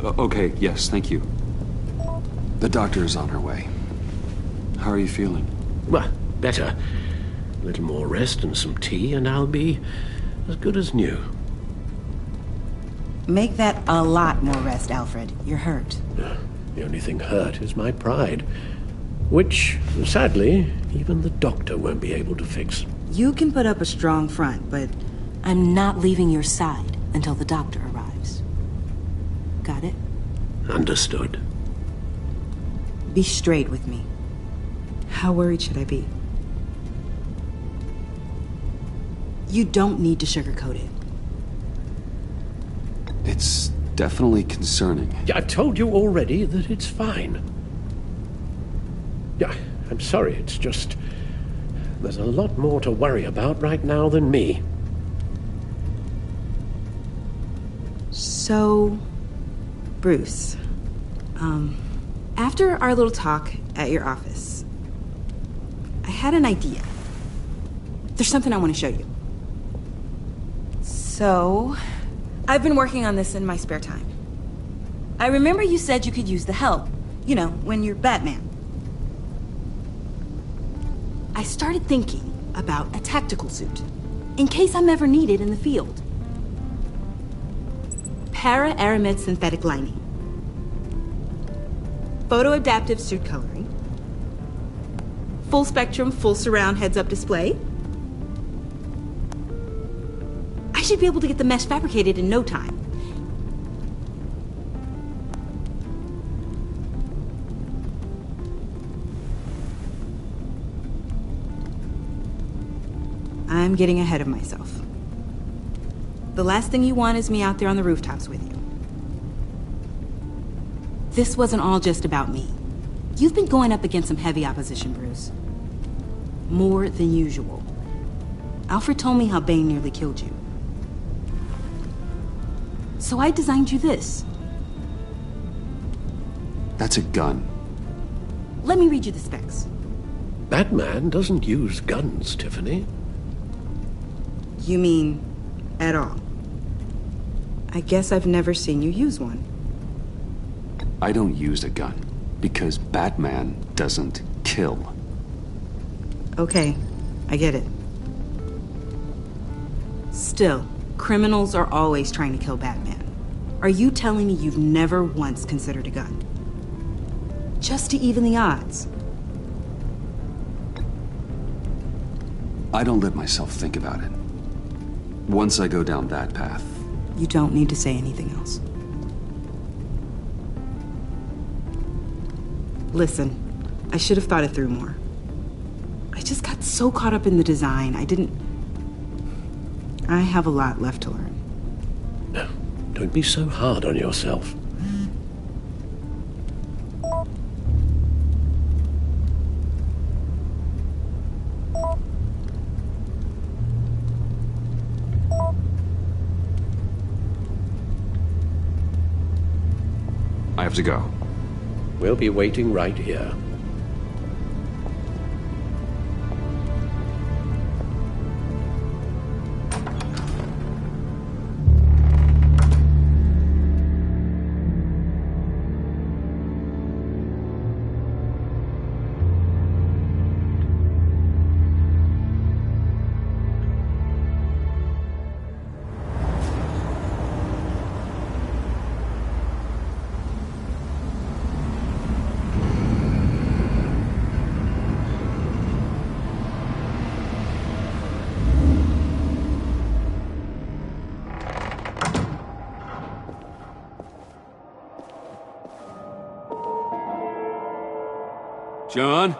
Okay, yes, thank you. The doctor is on her way. How are you feeling? Well, better. A little more rest and some tea, and I'll be as good as new. Make that a lot more rest, Alfred. You're hurt. The only thing hurt is my pride, which, sadly, even the doctor won't be able to fix. You can put up a strong front, but I'm not leaving your side until the doctor arrives. Got it? Understood. Be straight with me. How worried should I be? You don't need to sugarcoat it. It's definitely concerning. Yeah, I've told you already that it's fine. Yeah, I'm sorry, it's just... There's a lot more to worry about right now than me. So, Bruce, after our little talk at your office, I had an idea. There's something I want to show you. So, I've been working on this in my spare time. I remember you said you could use the help, you know, when you're Batman. I started thinking about a tactical suit, in case I'm ever needed in the field. Para-aramid synthetic lining. Photo-adaptive suit coloring. Full spectrum, full surround heads-up display. I should be able to get the mesh fabricated in no time. I'm getting ahead of myself. The last thing you want is me out there on the rooftops with you. This wasn't all just about me. You've been going up against some heavy opposition, Bruce. More than usual. Alfred told me how Bane nearly killed you. So I designed you this. That's a gun. Let me read you the specs. Batman doesn't use guns, Tiffany. You mean at all? I guess I've never seen you use one. I don't use a gun because Batman doesn't kill. Okay, I get it. Still, criminals are always trying to kill Batman. Are you telling me you've never once considered a gun? Just to even the odds. I don't let myself think about it. Once I go down that path... You don't need to say anything else. Listen, I should have thought it through more. I just got so caught up in the design, I have a lot left to learn. No, don't be so hard on yourself. I have to go. We'll be waiting right here. John?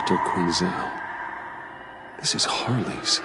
Dr. Quinzel. This is Harley's.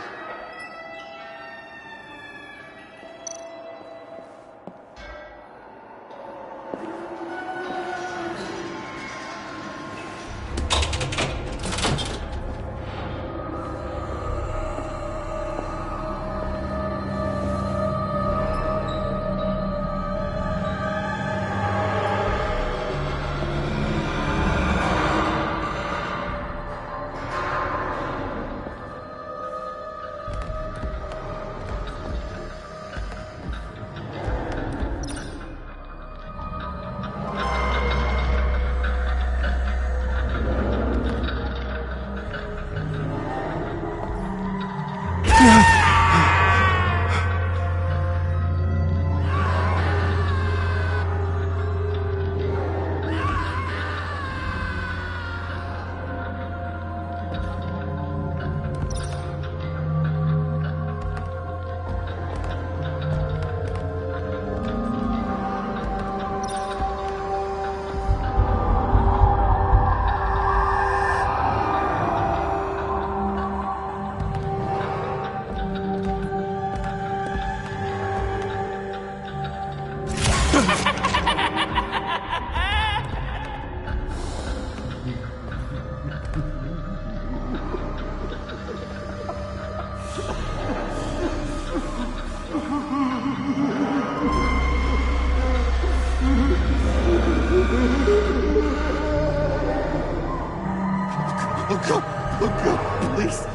Please.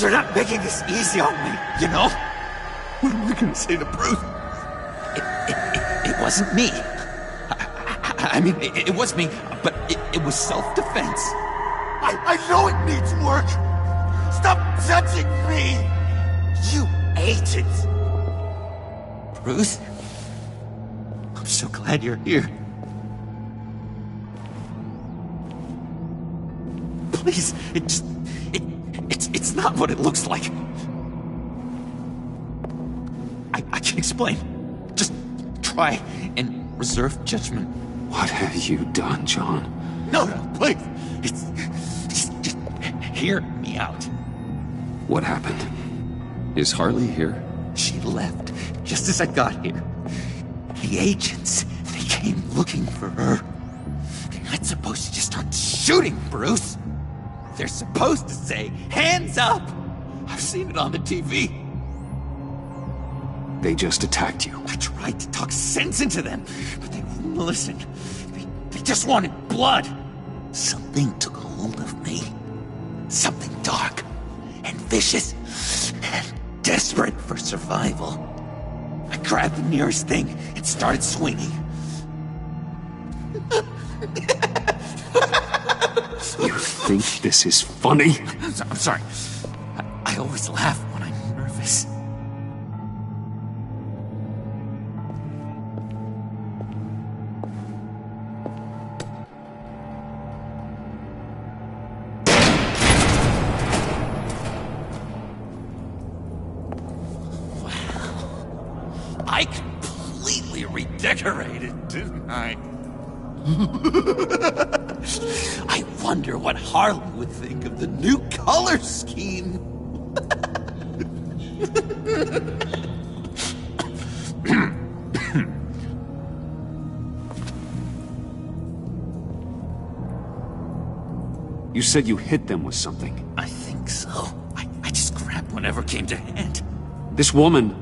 You're not making this easy on me, you know? What am I gonna say to Bruce? It wasn't me. I mean, it was me, but it was self-defense. I know it needs work. Stop judging me. You ate it. Bruce, I'm so glad you're here. Please, it's not what it looks like. I can explain. Just try and reserve judgment. What have you done, John? No, please. Just hear me out. What happened? Is Harley here? She left just as I got here. The agents, they came looking for her. They're not supposed to just start shooting, Bruce. They're supposed to say, hands up! I've seen it on the TV. They just attacked you. I tried to talk sense into them, but they wouldn't listen. They just wanted blood. Something took a hold of me. Something dark and vicious and desperate for survival. I grabbed the nearest thing and started swinging. You think this is funny? I'm sorry. I always laugh when I'm nervous. Wow. I completely redecorated, didn't I? I wonder what Harley would think of the new color scheme. You said you hit them with something. I think so. I just grabbed whatever came to hand. This woman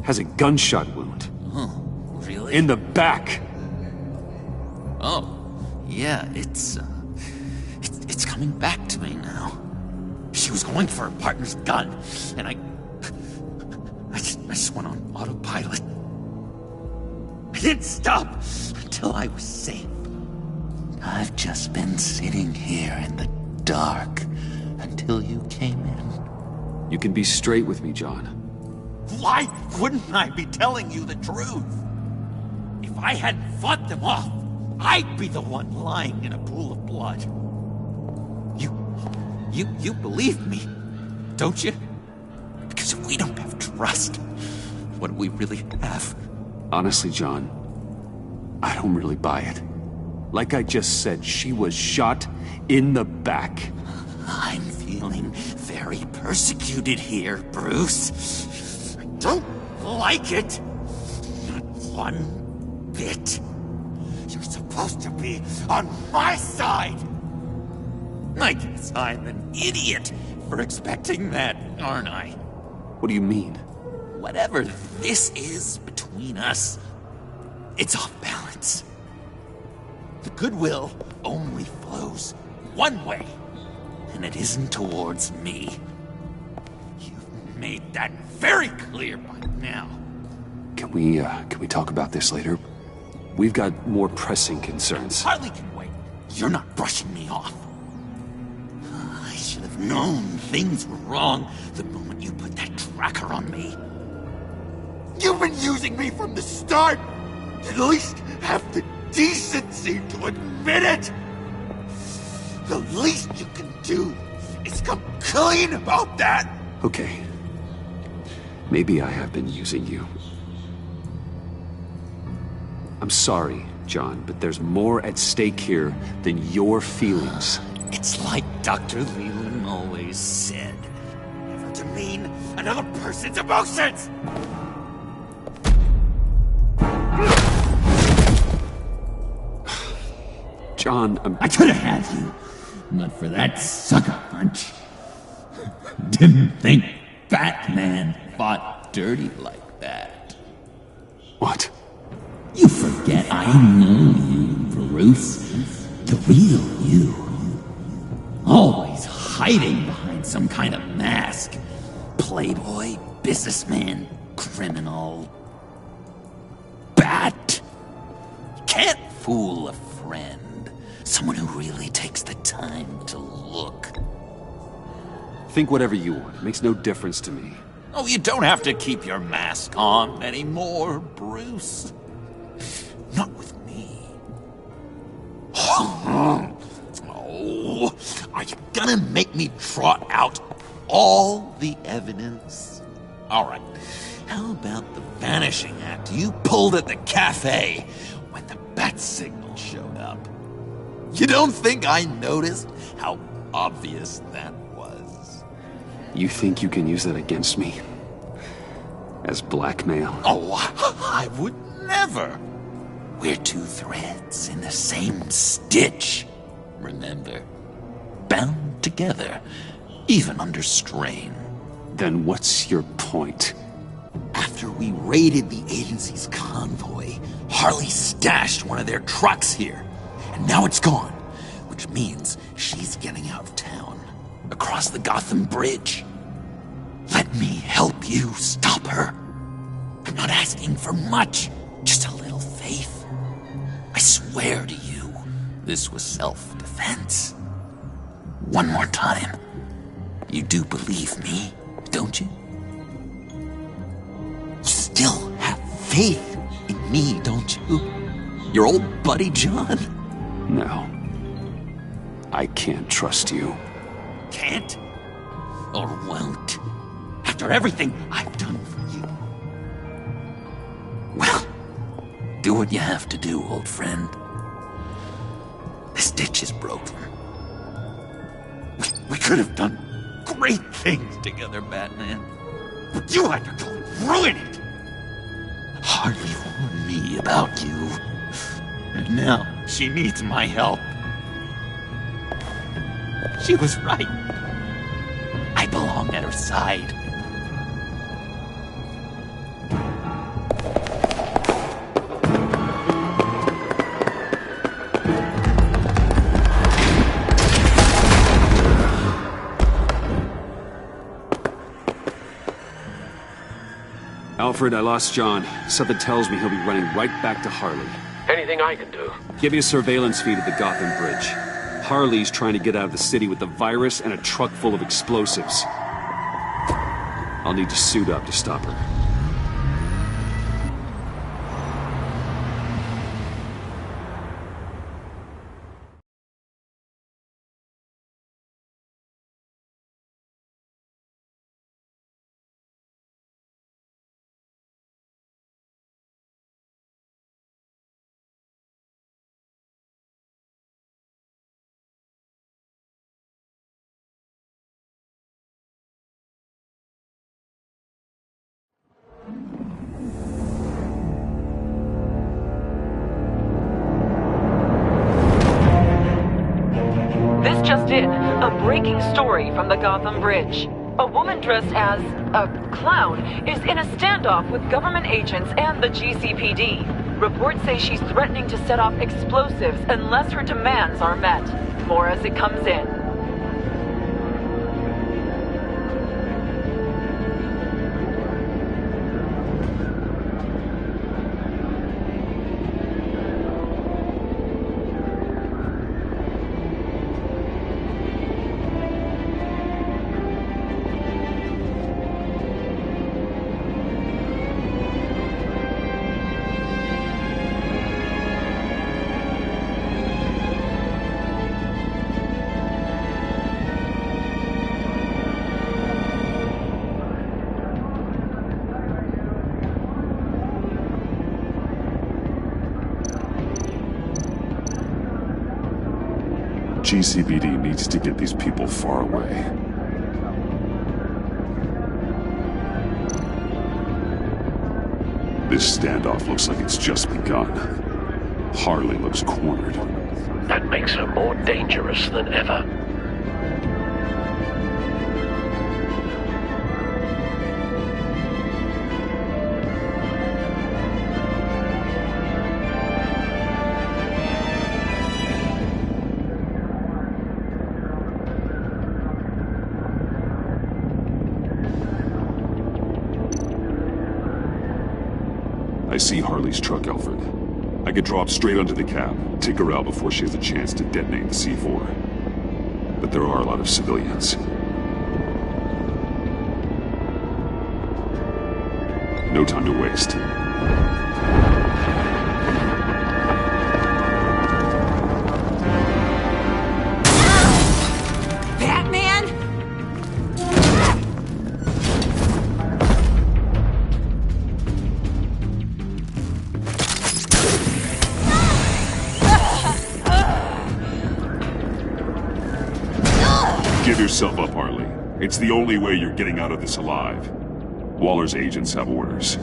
has a gunshot wound. Oh, really? In the back. Oh, yeah, it's coming back to me now. She was going for her partner's gun, and I just went on autopilot. I didn't stop until I was safe. I've just been sitting here in the dark until you came in. You can be straight with me, John. Why wouldn't I be telling you the truth? If I hadn't fought them off, I'd be the one lying in a pool of blood. You believe me, don't you? Because if we don't have trust, what do we really have? Honestly, John, I don't really buy it. Like I just said, she was shot in the back. I'm feeling very persecuted here, Bruce. I don't like it. Not one bit. You're supposed to be on my side. I guess I'm an idiot for expecting that, aren't I? What do you mean? Whatever this is between us, it's off balance. The goodwill only flows one way, and it isn't towards me. You've made that very clear by now. Can we talk about this later? We've got more pressing concerns. Harley can wait. You're not brushing me off. I should have known things were wrong the moment you put that tracker on me. You've been using me from the start. At least have the decency to admit it. The least you can do is come clean about that. Okay. Maybe I have been using you. I'm sorry, John, but there's more at stake here than your feelings. It's like Dr. Leland always said. Never demean another person's emotions! John, I could have had you, not for that sucker punch. Didn't think Batman fought dirty like that. What? You forget I know you, Bruce. The real you. Always hiding behind some kind of mask. Playboy, businessman, criminal. Bat. You can't fool a friend. Someone who really takes the time to look. Think whatever you want. It makes no difference to me. Oh, you don't have to keep your mask on anymore, Bruce. Not with me. Oh, are you gonna make me trot out all the evidence? All right. How about the vanishing act you pulled at the cafe when the bat signal showed up? You don't think I noticed how obvious that was? You think you can use that against me? As blackmail? Oh, I would never. We're two threads in the same stitch. Remember? Bound together, even under strain. Then what's your point? After we raided the agency's convoy, Harley stashed one of their trucks here. And now it's gone, which means she's getting out of town, across the Gotham Bridge. Let me help you stop her. I'm not asking for much, just a little faith. I swear to you, this was self-defense. One more time. You do believe me, don't you? You still have faith in me, don't you? Your old buddy John? No. I can't trust you. Can't? Or won't? After everything I've done for you. Well, do what you have to do, old friend. This stitch is broken. We could have done great things together, Batman. But you had to go and ruin it. Hardly warned me about you. And now she needs my help. She was right. I belong at her side. Alfred, I lost John. Something tells me he'll be running right back to Harley. Anything I can do? Give me a surveillance feed at the Gotham Bridge. Harley's trying to get out of the city with the virus and a truck full of explosives. I'll need to suit up to stop her. A breaking story from the Gotham Bridge. A woman dressed as a clown is in a standoff with government agents and the GCPD. Reports say she's threatening to set off explosives unless her demands are met. More as it comes in. GCPD needs to get these people far away. This standoff looks like it's just begun. Harley looks cornered. That makes her more dangerous than ever. I see Harley's truck, Alfred. I could drop straight onto the cab, take her out before she has a chance to detonate the C4. But there are a lot of civilians. No time to waste. Give yourself up, Harley. It's the only way you're getting out of this alive. Waller's agents have orders.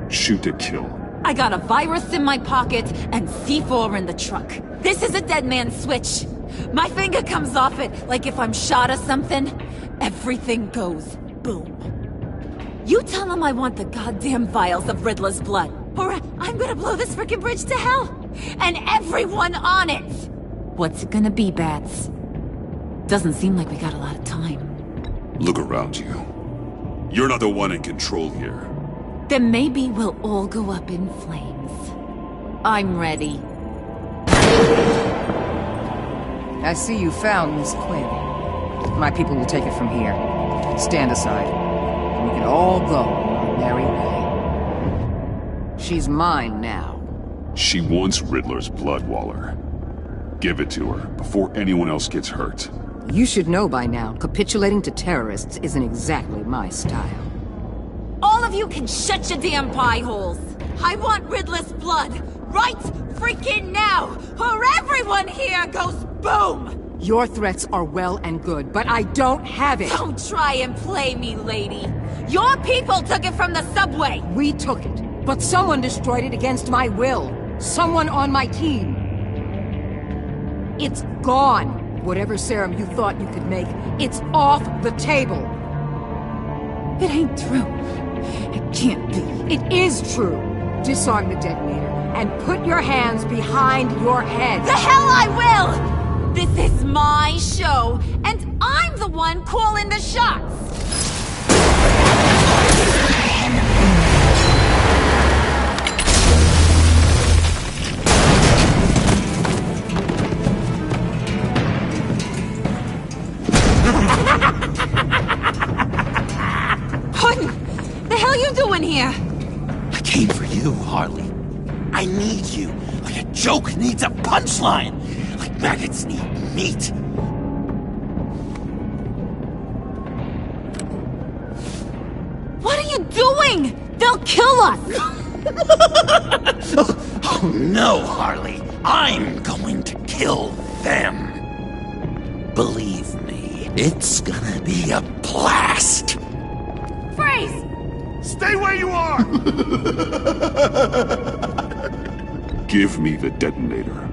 Shoot to kill. I got a virus in my pocket and C4 in the truck. This is a dead man's switch. My finger comes off it like if I'm shot or something. Everything goes boom. You tell him I want the goddamn vials of Riddler's blood, or I'm gonna blow this frickin' bridge to hell! And everyone on it! What's it gonna be, Bats? Doesn't seem like we got a lot of time. Look around you. You're not the one in control here. Then maybe we'll all go up in flames. I'm ready. I see you found Miss Quinn. My people will take it from here. Stand aside. We can all go our merry way. She's mine now. She wants Riddler's blood, Waller. Give it to her before anyone else gets hurt. You should know by now, capitulating to terrorists isn't exactly my style. All of you can shut your damn pie holes! I want Riddler's blood! Right freaking now! Or everyone here goes boom! Your threats are well and good, but I don't have it! Don't try and play me, lady! Your people took it from the subway! We took it, but someone destroyed it against my will. Someone on my team. It's gone. Whatever serum you thought you could make, it's off the table. It ain't true. It can't be. It is true. Disarm the detonator and put your hands behind your head. The hell I will! This is my show, and I'm the one calling the shots! Here. I came for you, Harley. I need you, like a joke needs a punchline, like maggots need meat. What are you doing? They'll kill us! Oh no, Harley. I'm going to kill them. Believe me, it's gonna be a blast. Freeze! Stay where you are! Give me the detonator.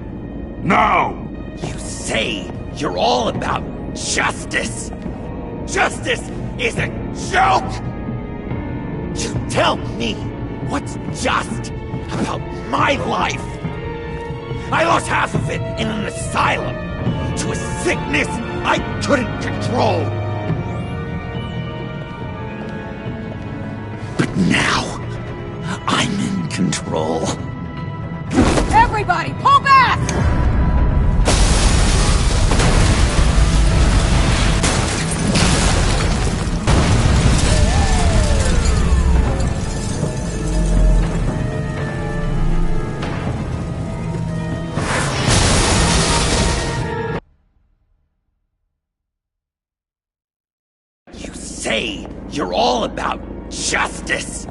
Now! You say you're all about justice. Justice is a joke. You tell me what's just about my life. I lost half of it in an asylum to a sickness I couldn't control. But now, I'm in control. Everybody, pull back! Say you're all about justice.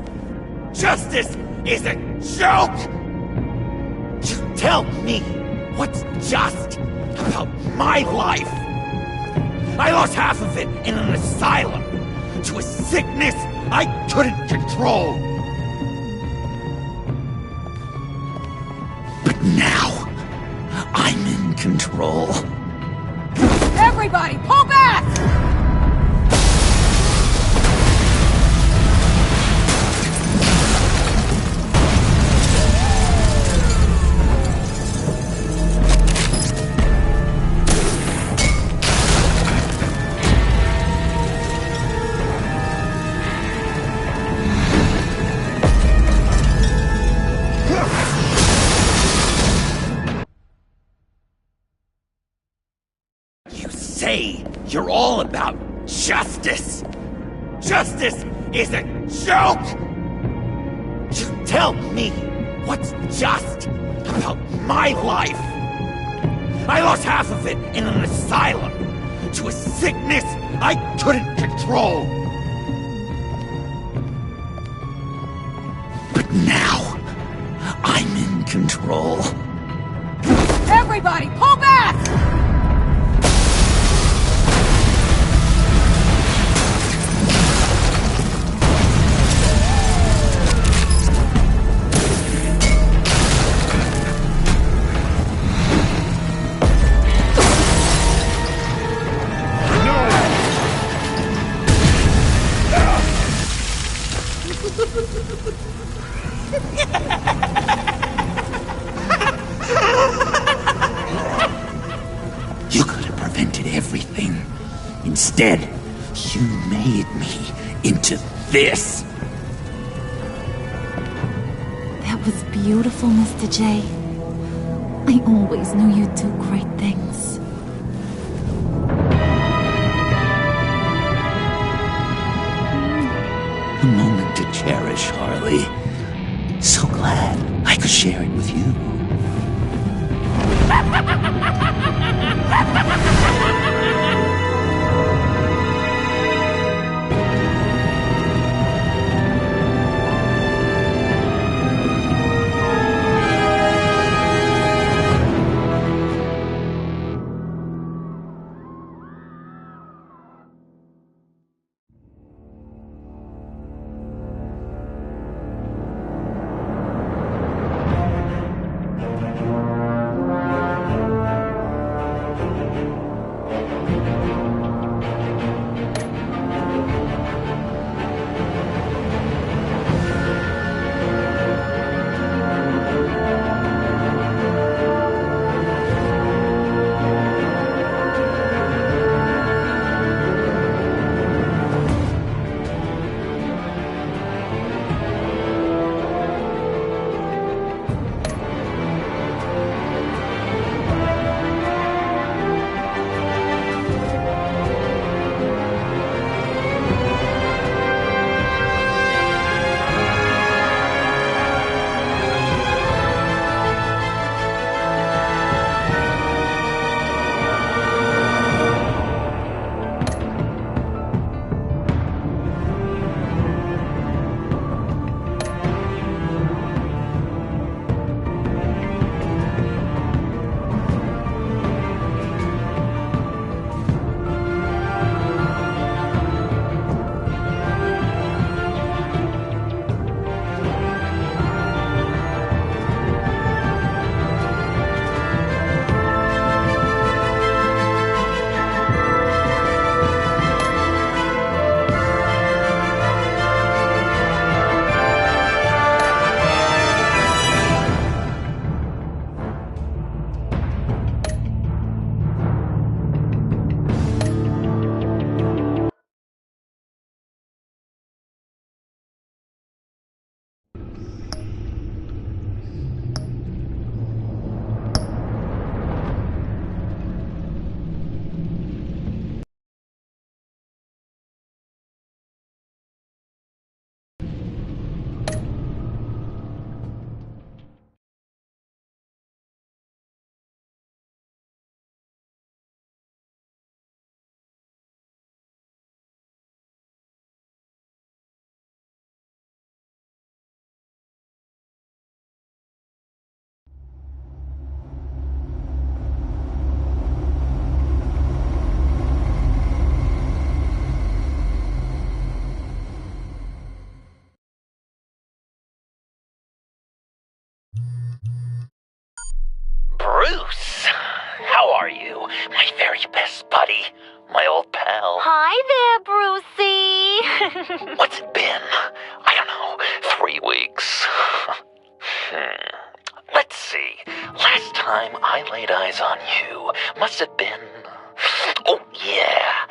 Justice is a joke. You tell me what's just about my life. I lost half of it in an asylum to a sickness I couldn't control. But now, I'm in control. Everybody, pull back! Say you're all about justice. Justice is a joke. You tell me what's just about my life. I lost half of it in an asylum to a sickness I couldn't control. But now, I'm in control. Everybody, pull back! You could have prevented everything. Instead, you made me into this. That was beautiful, Mr. J. I always knew you'd do great things. A moment to cherish, Harley. So glad I could share it with you. Bruce, how are you? My very best buddy, my old pal. Hi there, Brucey. What's it been? I don't know, 3 weeks. Let's see. Last time I laid eyes on you must have been... Oh, yeah.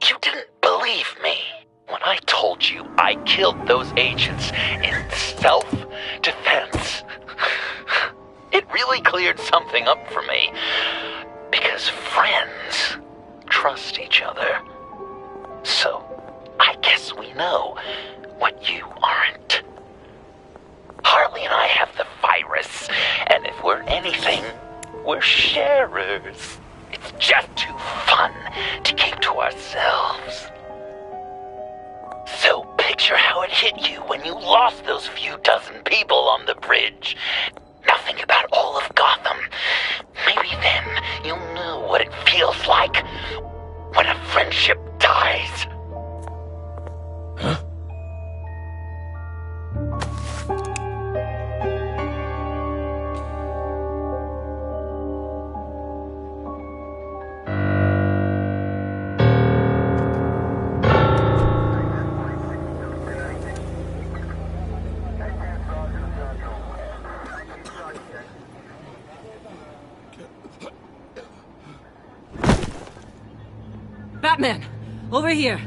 You didn't believe me when I told you I killed those agents in self-defense. It really cleared something up for me. Because friends trust each other. So, I guess we know what you aren't. Harley and I have the virus, and if we're anything, we're sharers. It's just too fun to keep to ourselves. So picture how it hit you when you lost those few dozen people on the bridge. Now think about all of Gotham. Maybe then you'll know what it feels like when a friendship dies. Huh? Batman! Over here!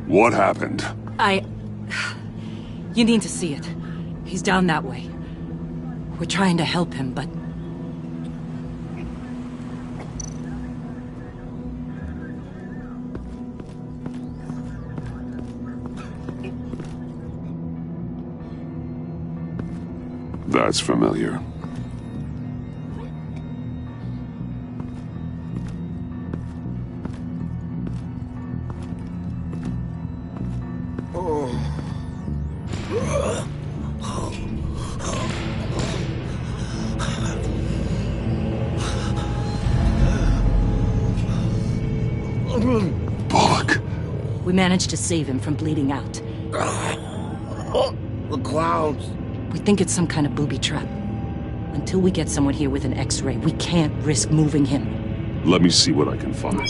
What happened? You need to see it. He's down that way. We're trying to help him, but... That's familiar. Bullock. We managed to save him from bleeding out. The clouds. We think it's some kind of booby trap. Until we get someone here with an X-ray, we can't risk moving him. Let me see what I can find.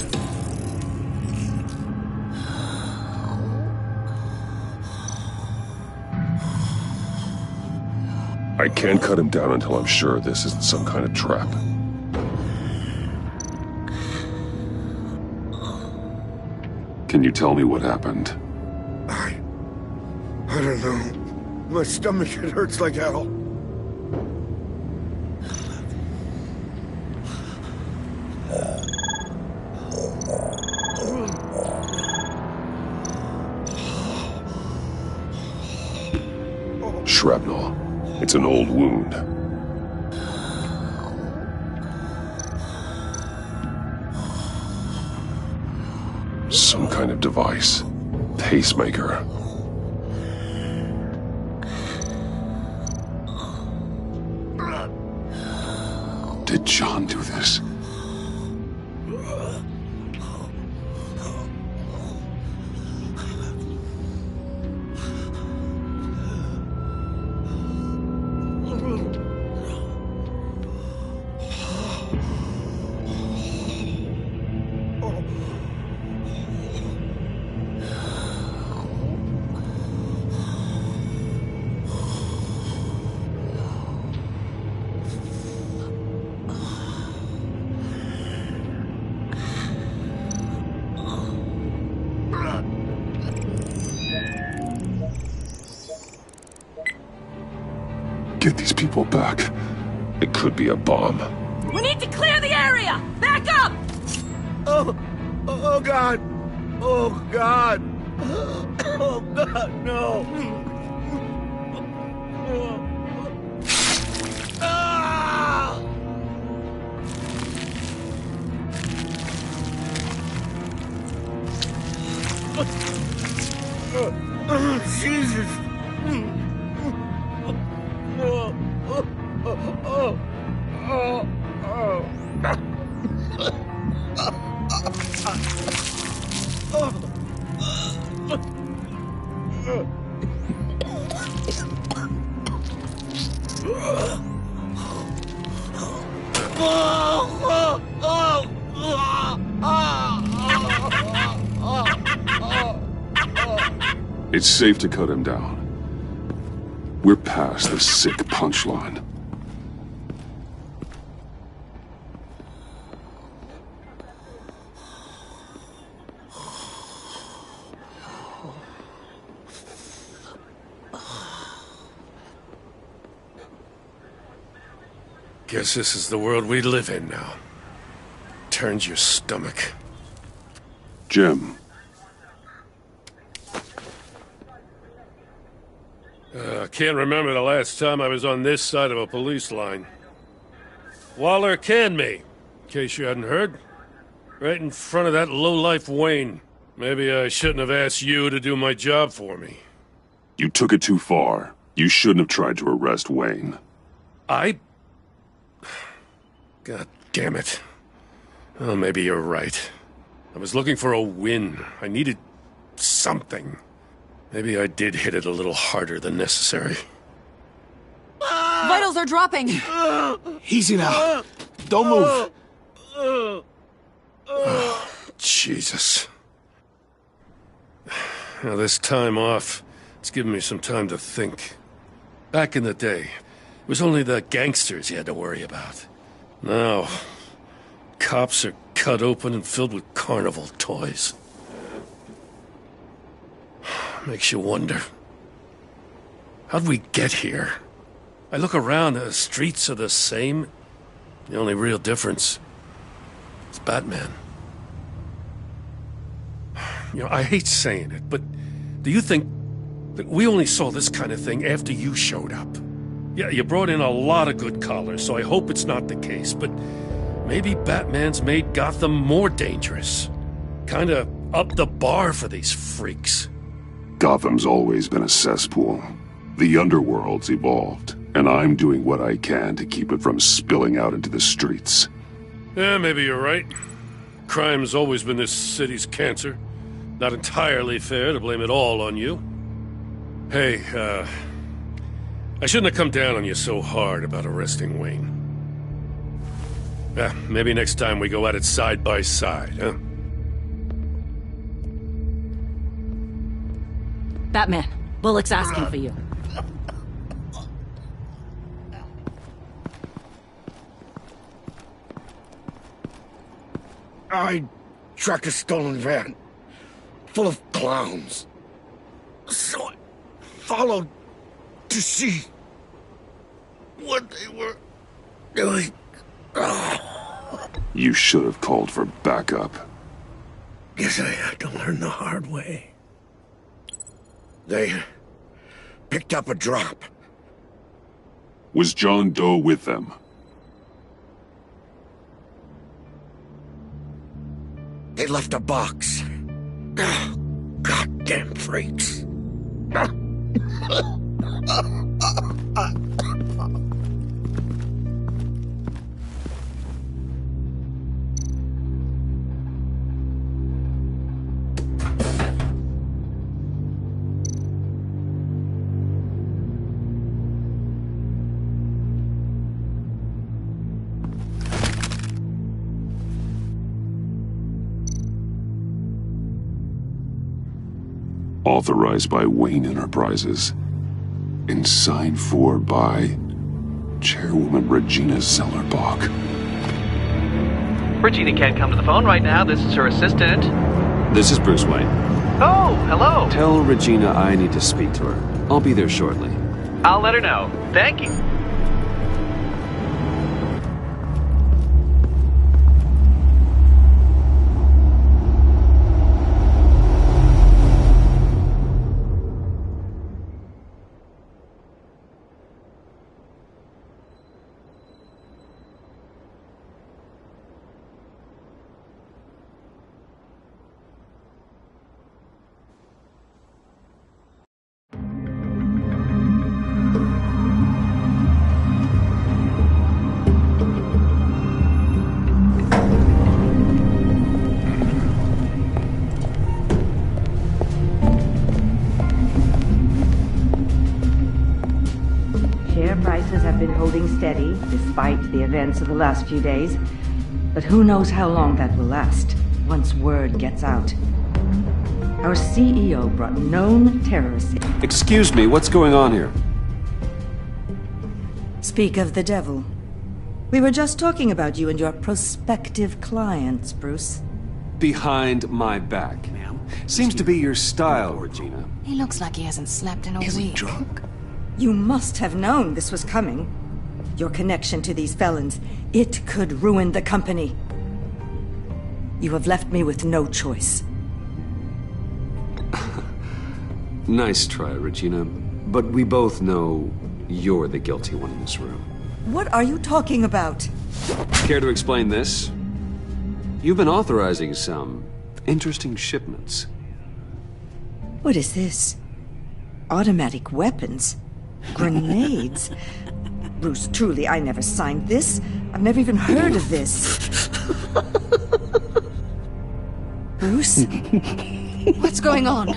I can't cut him down until I'm sure this isn't some kind of trap. Can you tell me what happened? I don't know. My stomach, it hurts like hell. Shrapnel. It's an old wound. Some kind of device. Pacemaker. Did John do this? Get these people back. It could be a bomb. We need to clear the area! Back up! Oh God! Oh God! Oh God, no! Jesus! It's safe to cut him down. We're past the sick punchline. Guess this is the world we live in now. Turns your stomach. Jim. I can't remember the last time I was on this side of a police line. Waller canned me, in case you hadn't heard. Right in front of that lowlife Wayne. Maybe I shouldn't have asked you to do my job for me. You took it too far. You shouldn't have tried to arrest Wayne. God damn it. Oh, maybe you're right. I was looking for a win. I needed something. Maybe I did hit it a little harder than necessary. Vitals are dropping! Easy now. Don't move. Oh, Jesus. Now, this time off, it's given me some time to think. Back in the day, it was only the gangsters you had to worry about. Now, cops are cut open and filled with carnival toys. Makes you wonder. How'd we get here? I look around, the streets are the same. The only real difference is Batman. You know, I hate saying it, but do you think that we only saw this kind of thing after you showed up? Yeah, you brought in a lot of good callers, so I hope it's not the case, but maybe Batman's made Gotham more dangerous. Kinda upped the bar for these freaks. Gotham's always been a cesspool. The underworld's evolved, and I'm doing what I can to keep it from spilling out into the streets. Yeah, maybe you're right. Crime's always been this city's cancer. Not entirely fair to blame it all on you. Hey, I shouldn't have come down on you so hard about arresting Wayne. Maybe next time we go at it side by side, huh? Batman, Bullock's asking for you. I tracked a stolen van full of clowns. So I followed to see what they were doing. You should have called for backup. Guess I had to learn the hard way. They picked up a drop. Was John Doe with them? They left a box. Goddamn freaks. Authorized by Wayne Enterprises. And signed for by Chairwoman Regina Zellerbach. Regina can't come to the phone right now. This is her assistant. This is Bruce Wayne. Oh, hello. Tell Regina I need to speak to her. I'll be there shortly. I'll let her know. Thank you. steady, despite the events of the last few days. But who knows how long that will last, once word gets out. Our CEO brought known terrorists... Excuse me, what's going on here? Speak of the devil. We were just talking about you and your prospective clients, Bruce. Behind my back. Ma'am? Seems to be your style, Regina. He looks like he hasn't slept in a week. Is he drunk? You must have known this was coming. Your connection to these felons, it could ruin the company. You have left me with no choice. Nice try, Regina. But we both know you're the guilty one in this room. What are you talking about? Care to explain this? You've been authorizing some interesting shipments. What is this? Automatic weapons? Grenades? Bruce, truly, I never signed this. I've never even heard of this. Bruce? What's going on?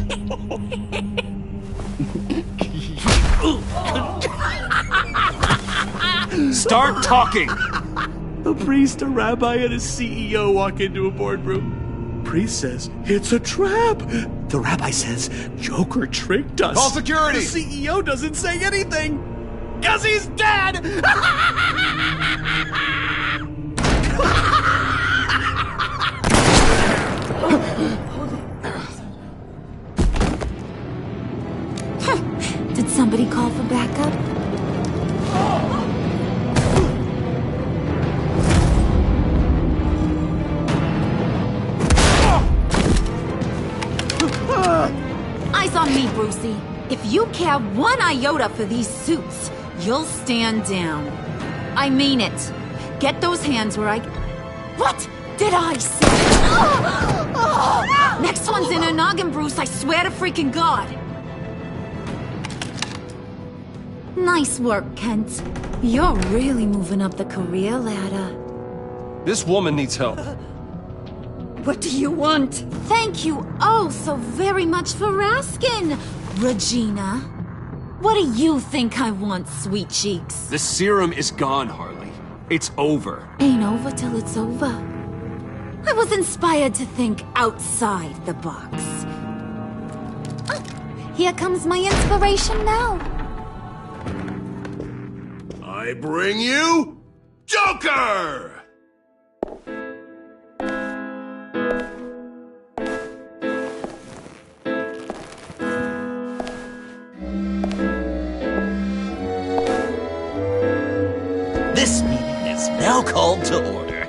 Start talking! A priest, a rabbi, and a CEO walk into a boardroom. Priest says, it's a trap. The rabbi says, Joker tricked us. Call security! The CEO doesn't say anything, because he's dead! Did somebody call for backup? Eyes on me, Brucey. If you care one iota for these suits, you'll stand down. I mean it. Get those hands where I... What did I say? Next one's in her noggin, Bruce, I swear to freaking God. Nice work, Kent. You're really moving up the career ladder. This woman needs help. What do you want? Thank you oh so very much for asking, Regina. What do you think I want, sweet cheeks? The serum is gone, Harley. It's over. Ain't over till it's over. I was inspired to think outside the box. Here comes my inspiration now. I bring you Joker! This meeting is now called to order.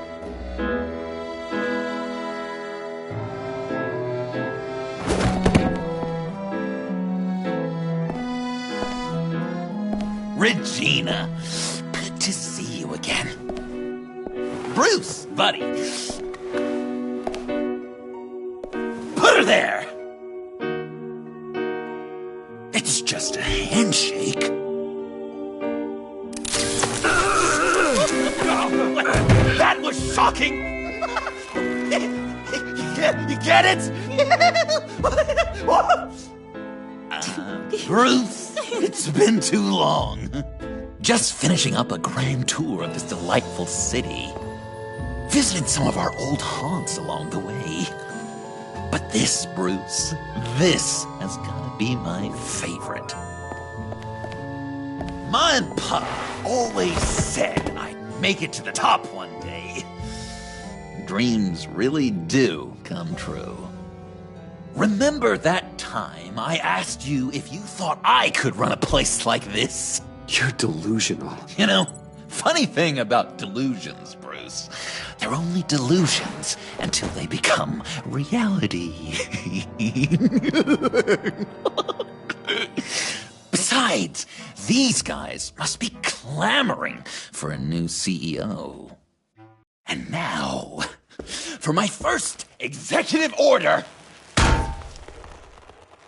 Regina, good to see you again. Bruce, buddy. Put her there! It's just a handshake. That was shocking! You get it? Bruce, it's been too long. Just finishing up a grand tour of this delightful city. Visited some of our old haunts along the way. But this, Bruce, this has gotta be my favorite. Ma and Pa always said I'd make it to the top one day. Dreams really do come true. Remember that time I asked you if you thought I could run a place like this? You're delusional. You know, funny thing about delusions, Bruce. They're only delusions until they become reality. Besides, these guys must be clamoring for a new CEO. And now, for my first executive order.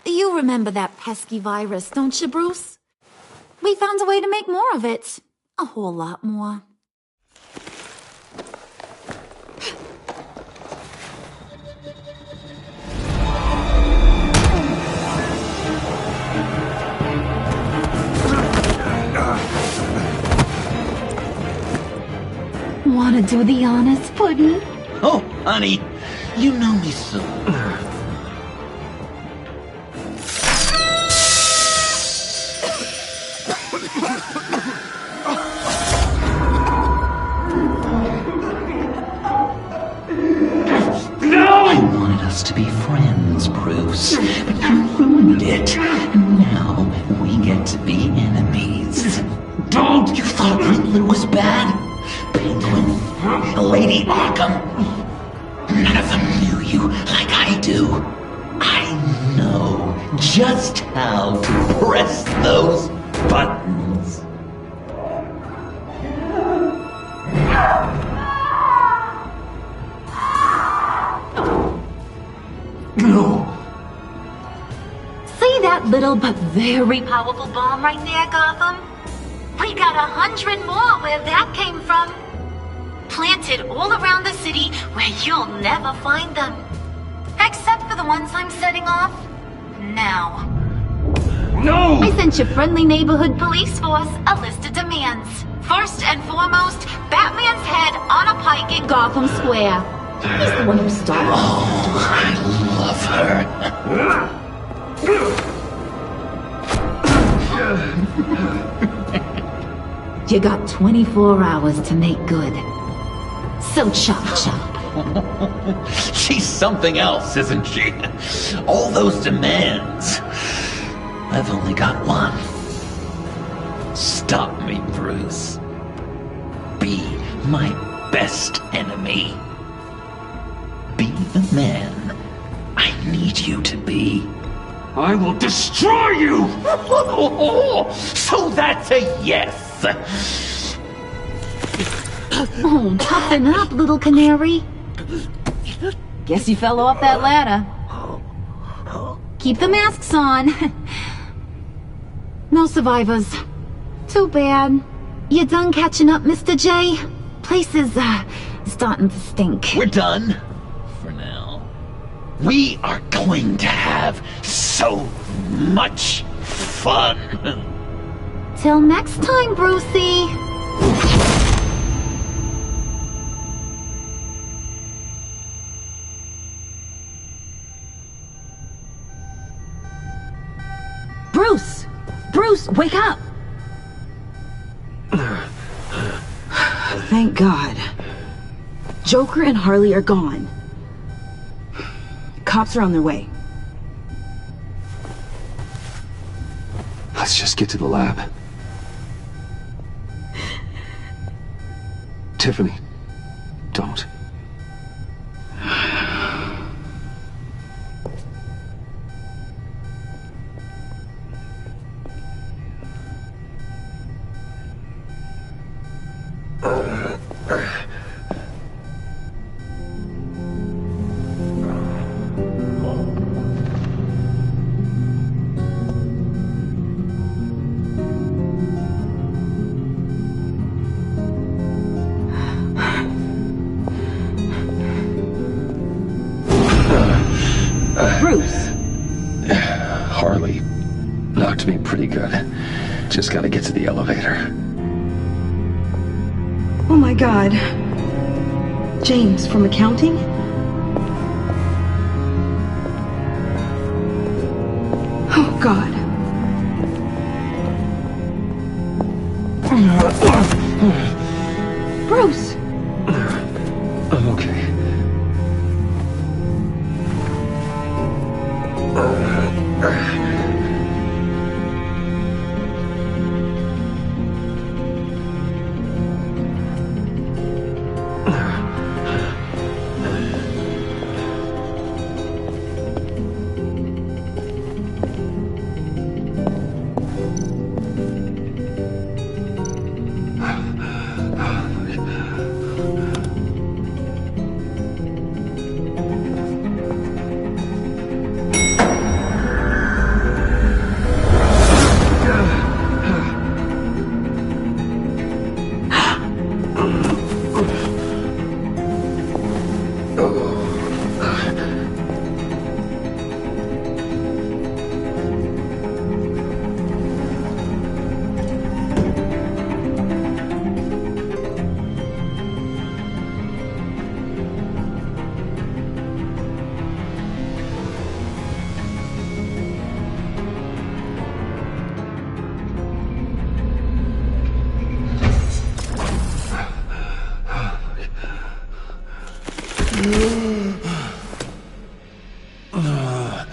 You remember that pesky virus, don't you, Bruce? We found a way to make more of it. A whole lot more. wanna do the honors, Puddin'? Oh, honey, you know me so. I wanted us to be friends, Bruce, but you ruined it. And now we get to be enemies. Don't! You thought Riddler was bad? Penguin, Lady Arkham. None of them knew you like I do. I know just how to press those buttons. No. See that little but very powerful bomb right there, Gotham? We got 100 more where that came from. Planted all around the city where you'll never find them. Except for the ones I'm setting off now. No! I sent your friendly neighborhood police force a list of demands. First and foremost, Batman's head on a pike in Gotham Square. He's the one who started. Oh, I love her. You got 24 hours to make good. So chop chop. She's something else, isn't she? All those demands. I've only got one. Stop me, Bruce. Be my best enemy. Be the man I need you to be. I will destroy you! So that's a yes! Oh, toughen up, little canary. Guess you fell off that ladder. Keep the masks on. No survivors. Too bad. You done catching up, Mr. J? Place is, starting to stink. We're done. For now. We are going to have so much fun. Till next time, Brucey. Bruce! Bruce, wake up! Thank God. Joker and Harley are gone. Cops are on their way. Let's just get to the lab. Tiffany, don't. Bruce! Harley knocked me pretty good. Just gotta get to the elevator. Oh my God. James, from accounting? Oh God. Bruce! I'm okay.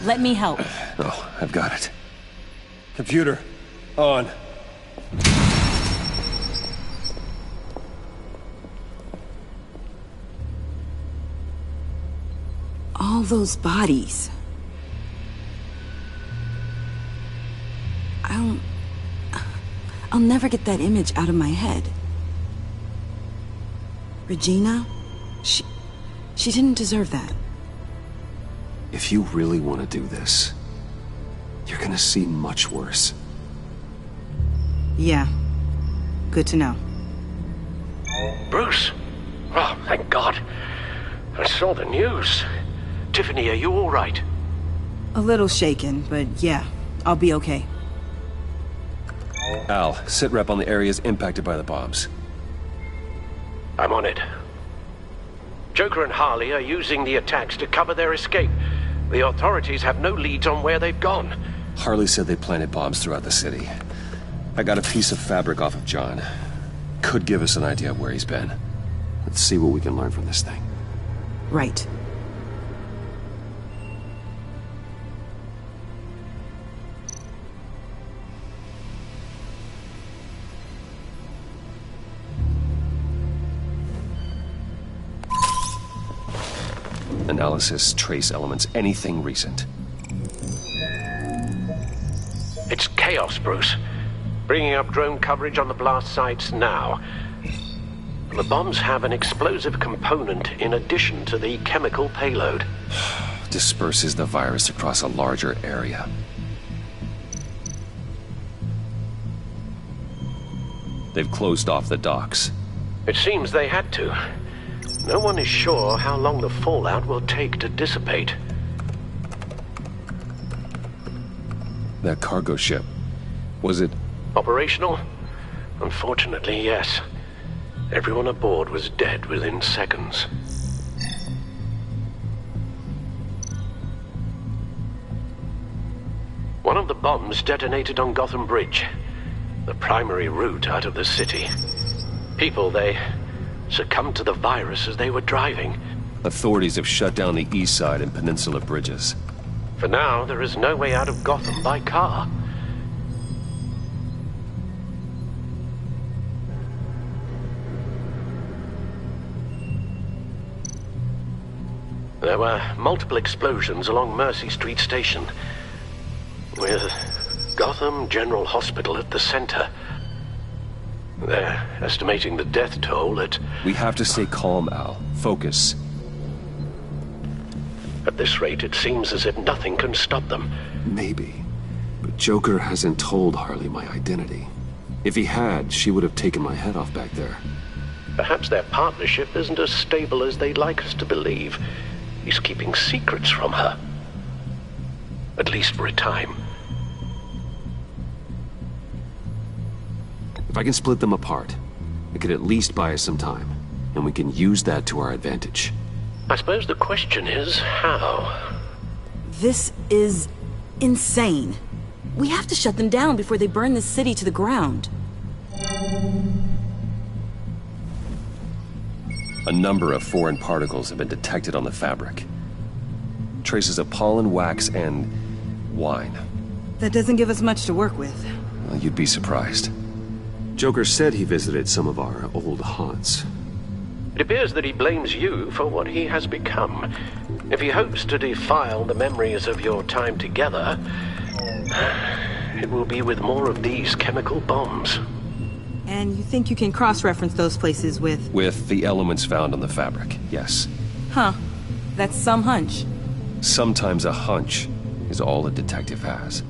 Let me help. Oh, I've got it. Computer, on. All those bodies. I'll never get that image out of my head. Regina? She didn't deserve that. If you really want to do this, you're gonna see much worse. Yeah. Good to know. Bruce! Oh, thank God. I saw the news. Tiffany, are you all right? A little shaken, but yeah, I'll be okay. Al, sit rep on the areas impacted by the bombs. I'm on it. Joker and Harley are using the attacks to cover their escape. The authorities have no leads on where they've gone. Harley said they planted bombs throughout the city. I got a piece of fabric off of John. Could give us an idea of where he's been. Let's see what we can learn from this thing. Right. Analysis, trace elements, anything recent. It's chaos, Bruce. Bringing up drone coverage on the blast sites now. The bombs have an explosive component in addition to the chemical payload. Disperses the virus across a larger area. They've closed off the docks. It seems they had to. No one is sure how long the fallout will take to dissipate. That cargo ship, was it... Operational? Unfortunately, yes. Everyone aboard was dead within seconds. One of the bombs detonated on Gotham Bridge, the primary route out of the city. People, they succumbed to the virus as they were driving. Authorities have shut down the east side and peninsula bridges. For now, there is no way out of Gotham by car. There were multiple explosions along Mercy Street Station, with Gotham General Hospital at the center. They're estimating the death toll at... We have to stay calm, Al. Focus. At this rate, it seems as if nothing can stop them. Maybe. But Joker hasn't told Harley my identity. If he had, she would have taken my head off back there. Perhaps their partnership isn't as stable as they'd like us to believe. He's keeping secrets from her. At least for a time. If I can split them apart, it could at least buy us some time. And we can use that to our advantage. I suppose the question is, how? This is insane. We have to shut them down before they burn this city to the ground. A number of foreign particles have been detected on the fabric. Traces of pollen, wax, and wine. That doesn't give us much to work with. Well, you'd be surprised. Joker said he visited some of our old haunts. It appears that he blames you for what he has become. If he hopes to defile the memories of your time together, it will be with more of these chemical bombs. And you think you can cross-reference those places with... With the elements found on the fabric, yes. Huh. That's some hunch. Sometimes a hunch is all a detective has.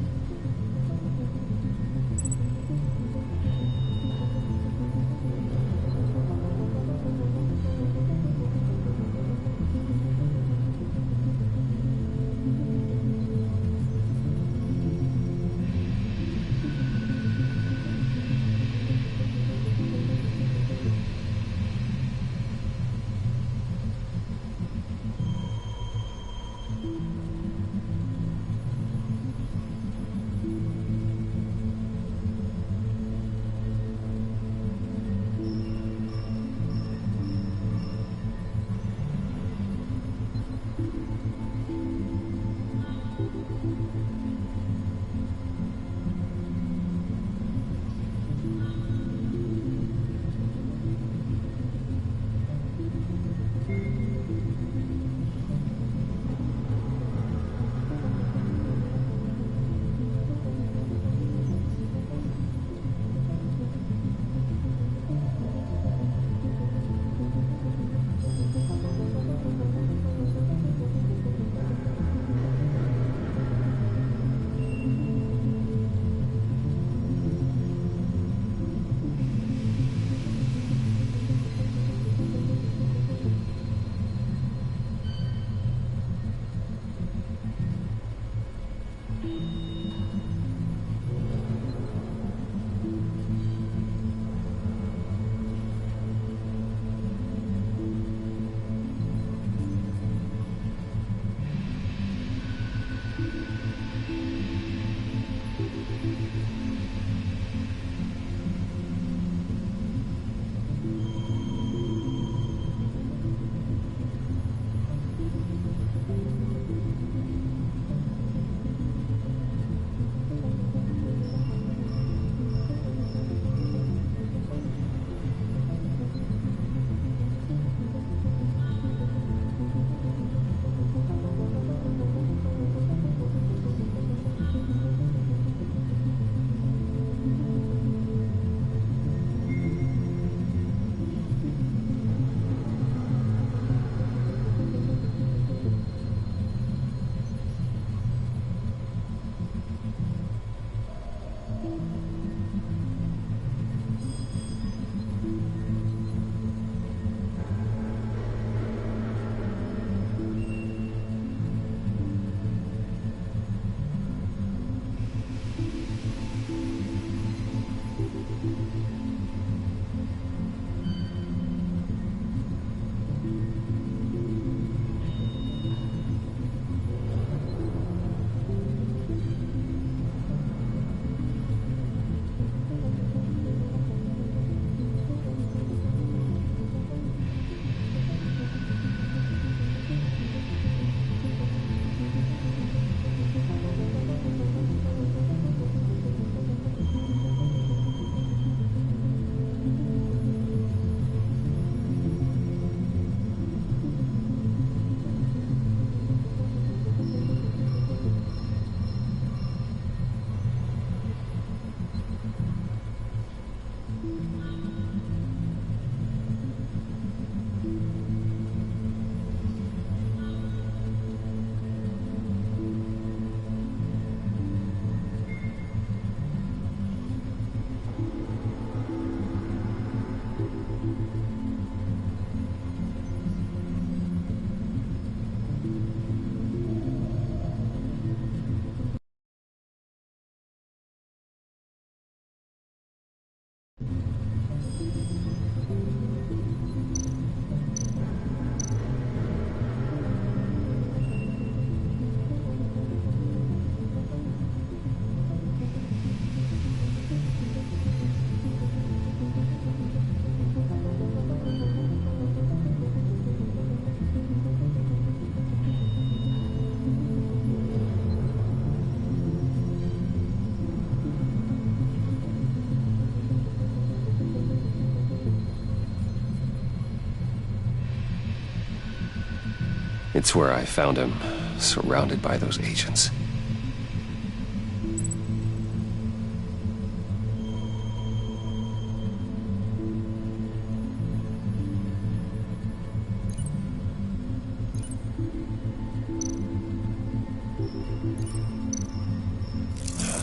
It's where I found him, surrounded by those agents.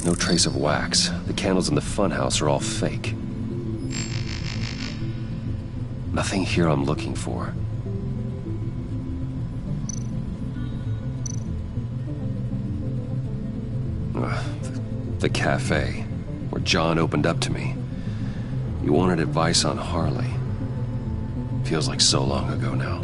No trace of wax. The candles in the funhouse are all fake. Nothing here I'm looking for. The cafe, where John opened up to me. He wanted advice on Harley. Feels like so long ago now.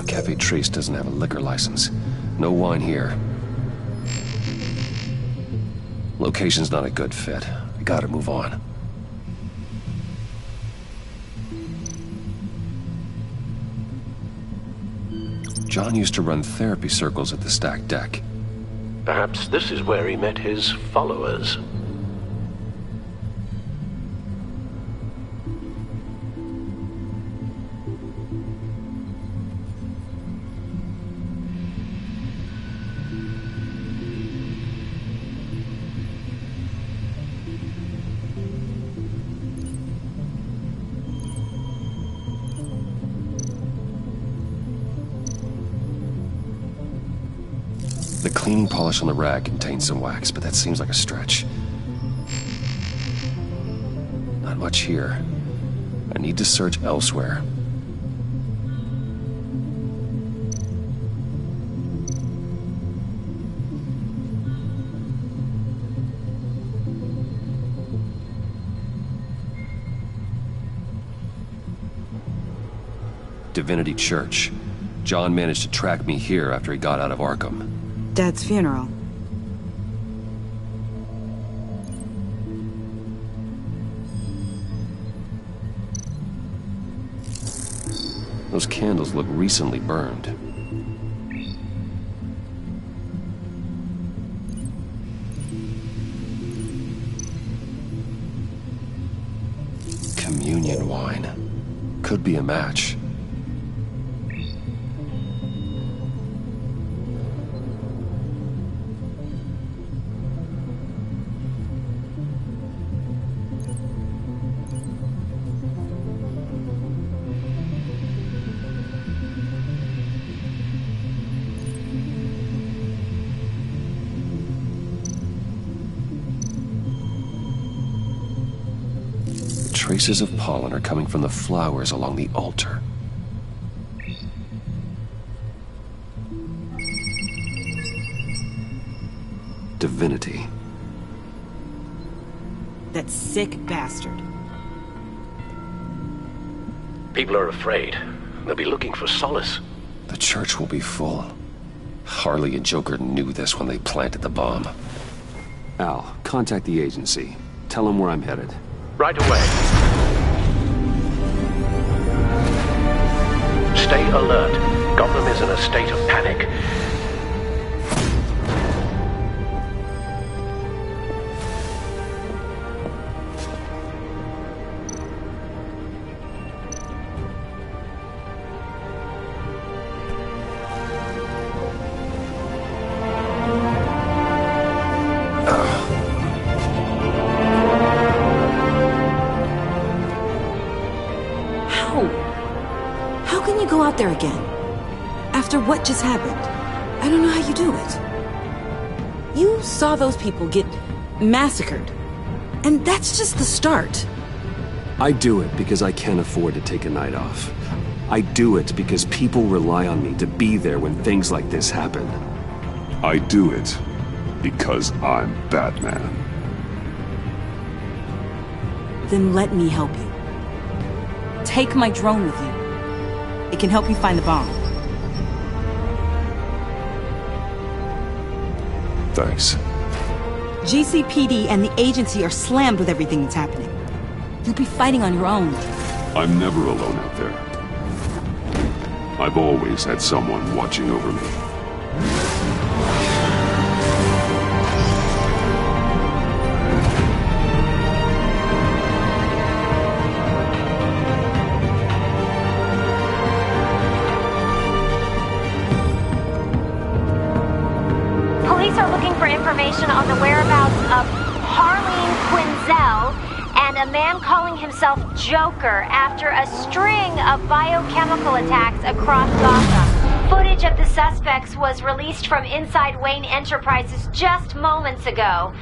Cafe Trace doesn't have a liquor license. No wine here. Location's not a good fit. I gotta move on. John used to run therapy circles at the Stacked Deck. Perhaps this is where he met his followers. The cleaning polish on the rag contains some wax, but that seems like a stretch. Not much here. I need to search elsewhere. Divinity Church. John managed to track me here after he got out of Arkham. Dad's funeral. Those candles look recently burned. Communion wine. Could be a match. Traces of pollen are coming from the flowers along the altar. Divinity. That sick bastard. People are afraid. They'll be looking for solace. The church will be full. Harley and Joker knew this when they planted the bomb. Al, contact the agency. Tell them where I'm headed. Right away. Stay alert. Gotham is in a state of panic. There again. After what just happened. I don't know how you do it. You saw those people get massacred. And that's just the start. I do it because I can't afford to take a night off. I do it because people rely on me to be there when things like this happen. I do it because I'm Batman. Then let me help you. Take my drone with you. It can help you find the bomb. Thanks. GCPD and the agency are slammed with everything that's happening. You'll be fighting on your own. I'm never alone out there. I've always had someone watching over me. a man calling himself Joker after a string of biochemical attacks across Gotham. Footage of the suspects was released from inside Wayne Enterprises just moments ago.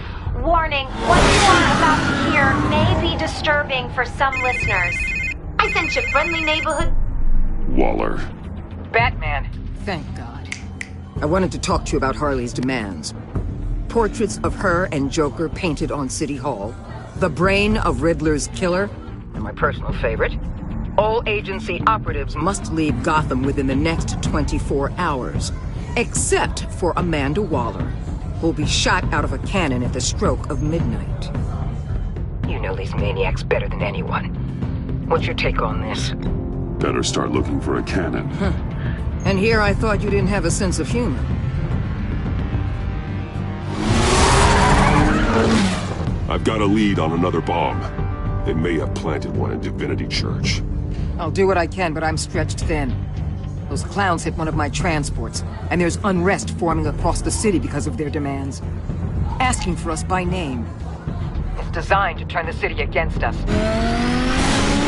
Warning, what you are about to hear may be disturbing for some listeners. I sent you friendly neighborhood... Waller. Batman. Thank God. I wanted to talk to you about Harley's demands. Portraits of her and Joker painted on City Hall. The brain of Riddler's killer. And my personal favorite. All agency operatives must leave Gotham within the next 24 hours. Except for Amanda Waller, who'll be shot out of a cannon at the stroke of midnight. You know these maniacs better than anyone. What's your take on this? Better start looking for a cannon. Huh. And here I thought you didn't have a sense of humor. I've got a lead on another bomb. They may have planted one in Divinity Church. I'll do what I can, but I'm stretched thin. Those clowns hit one of my transports, and there's unrest forming across the city because of their demands. Asking for us by name. It's designed to turn the city against us.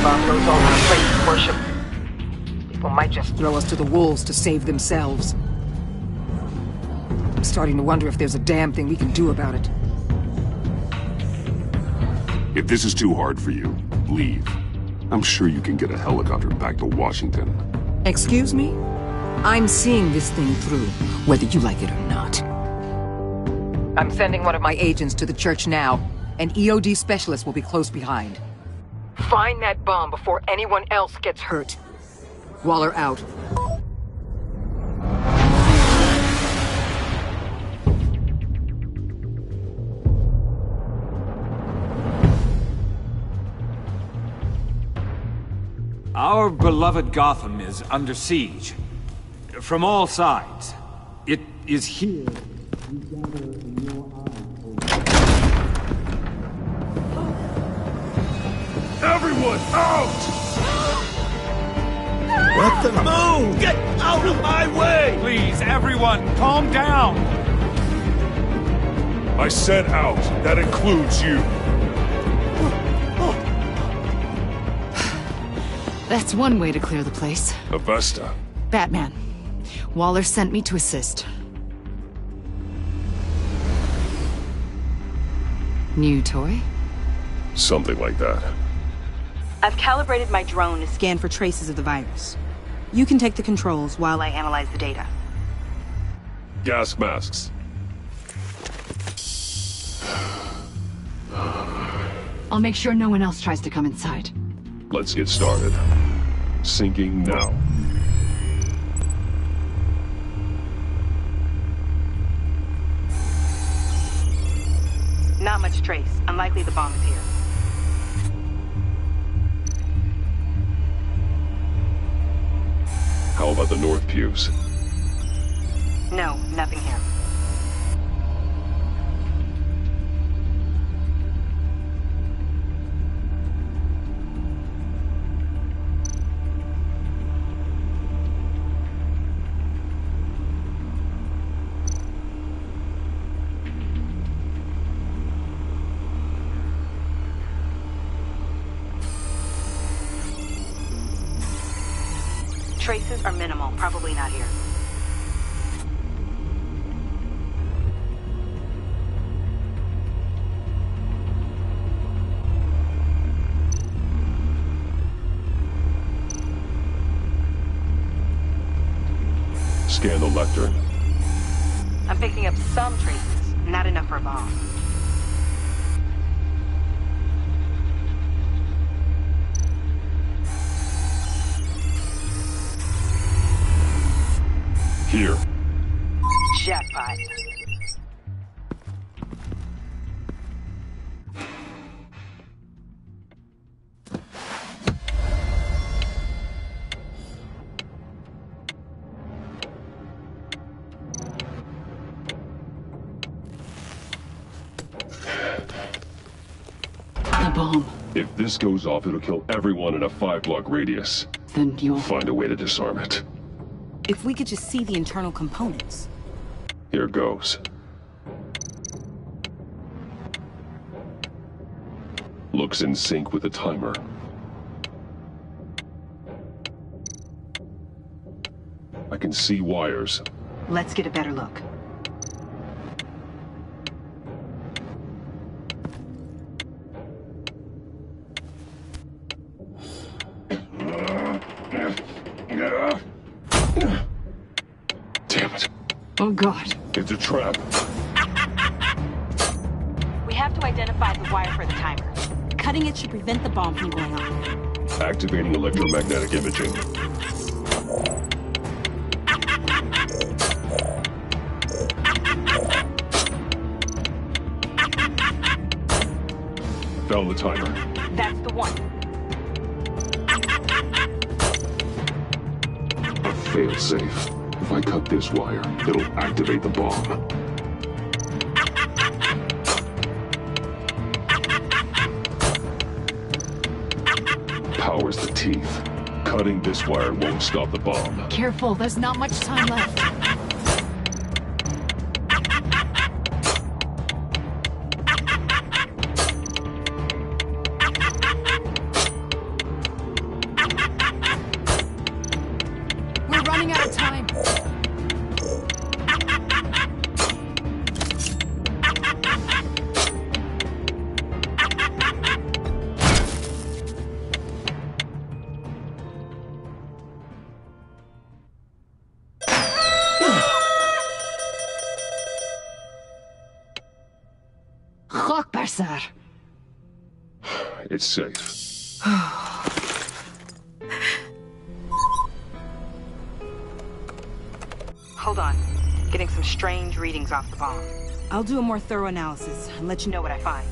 Bomb goes all the praise worship. People might just throw us to the wolves to save themselves. I'm starting to wonder if there's a damn thing we can do about it. If this is too hard for you, leave. I'm sure you can get a helicopter back to Washington. Excuse me? I'm seeing this thing through, whether you like it or not. I'm sending one of my agents to the church now. An EOD specialist will be close behind. Find that bomb before anyone else gets hurt. Waller out. Our beloved Gotham is under siege. From all sides. It is here we gather in your eyes. Everyone, out! What the moon? Get out of my way! Please, everyone, calm down! I said out. That includes you. That's one way to clear the place. Avesta. Batman. Waller sent me to assist. New toy? Something like that. I've calibrated my drone to scan for traces of the virus. You can take the controls while I analyze the data. Gas masks. I'll make sure no one else tries to come inside. Let's get started. Syncing now. Not much trace. Unlikely the bomb is here. How about the north pews? No, nothing here. Traces are minimal, probably not here. Scan the lectern. I'm picking up some traces, not enough for a bomb. Here. Jackpot. The bomb. If this goes off, it'll kill everyone in a 5-block radius. Then you'll find a way to disarm it. If we could just see the internal components. Here goes. Looks in sync with the timer. I can see wires. Let's get a better look. Damn it. Oh, God. It's a trap. We have to identify the wire for the timer. Cutting it should prevent the bomb from going off. Activating electromagnetic imaging. Found the timer. That's the one. A fail-safe. If I cut this wire, it'll activate the bomb. Powers the teeth. Cutting this wire won't stop the bomb. Careful, there's not much time left. We're running out of time. Rockbarsar. It's safe. Hold on. Getting some strange readings off the bomb. I'll do a more thorough analysis and let you know what I find.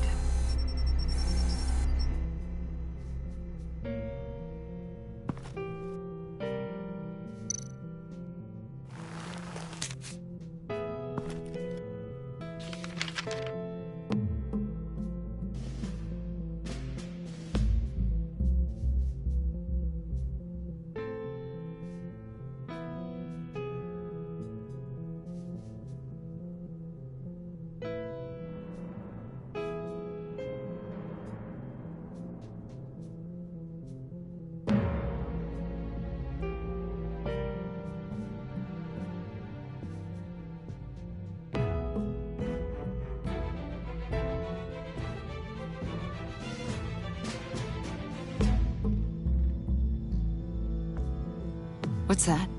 What's that?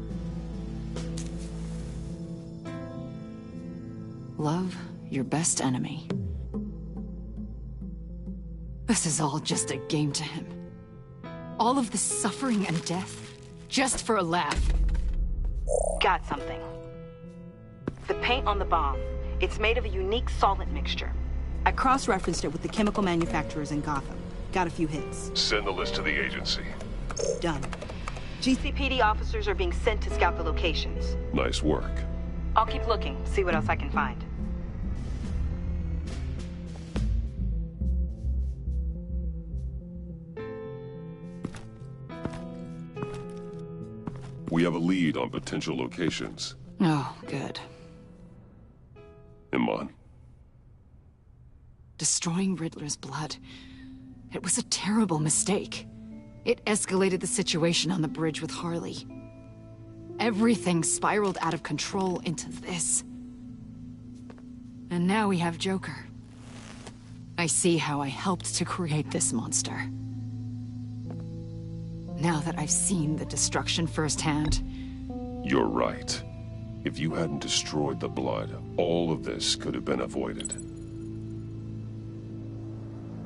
Love your best enemy. This is all just a game to him. All of this suffering and death, just for a laugh. Got something. The paint on the bomb. It's made of a unique solvent mixture. I cross-referenced it with the chemical manufacturers in Gotham. Got a few hits. Send the list to the agency. Done. GCPD officers are being sent to scout the locations. Nice work. I'll keep looking, see what else I can find. We have a lead on potential locations. Oh, good. Iman. Destroying Riddler's blood. It was a terrible mistake. It escalated the situation on the bridge with Harley. Everything spiraled out of control into this. And now we have Joker. I see how I helped to create this monster. Now that I've seen the destruction firsthand... You're right. If you hadn't destroyed the blood, all of this could have been avoided.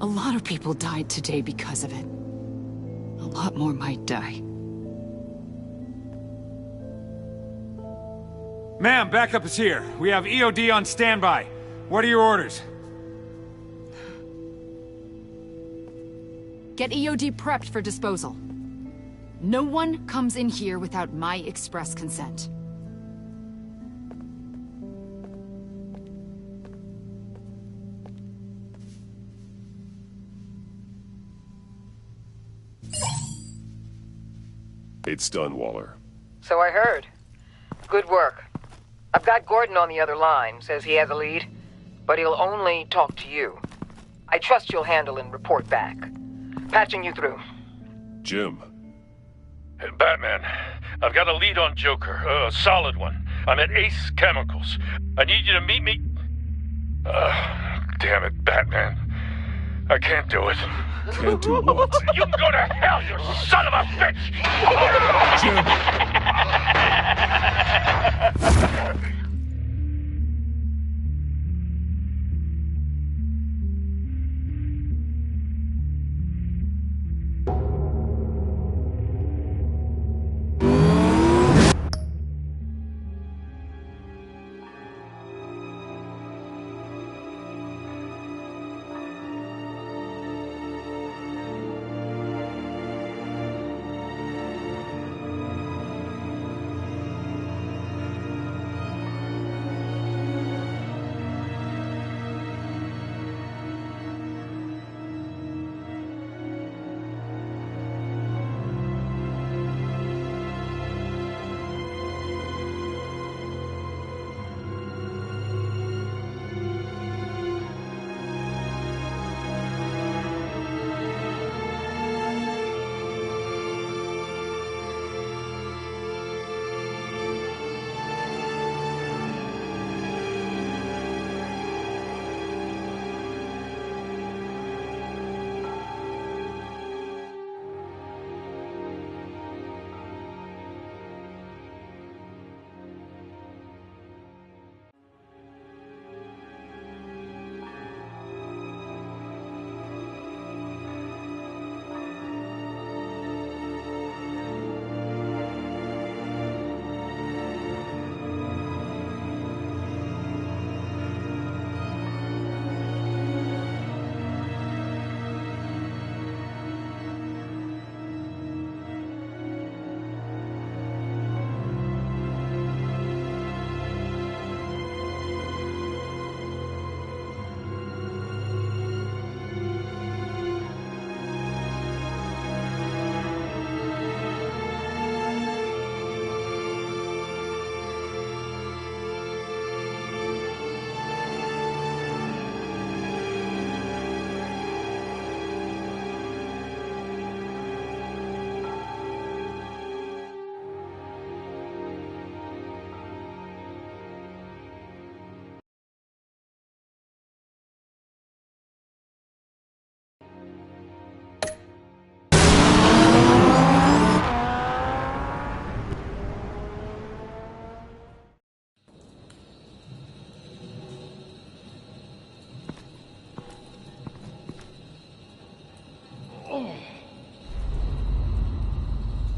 A lot of people died today because of it. A lot more might die. Ma'am, backup is here. We have EOD on standby. What are your orders? Get EOD prepped for disposal. No one comes in here without my express consent. It's done, Waller. So I heard. Good work. I've got Gordon on the other line. Says he has a lead, but he'll only talk to you. I trust you'll handle and report back. Patching you through. Jim. Hey, Batman, I've got a lead on Joker, a solid one. I'm at Ace Chemicals. I need you to meet me... damn it, Batman. I can't do it. Can't do what? You can go to hell, you son of a bitch! Jim!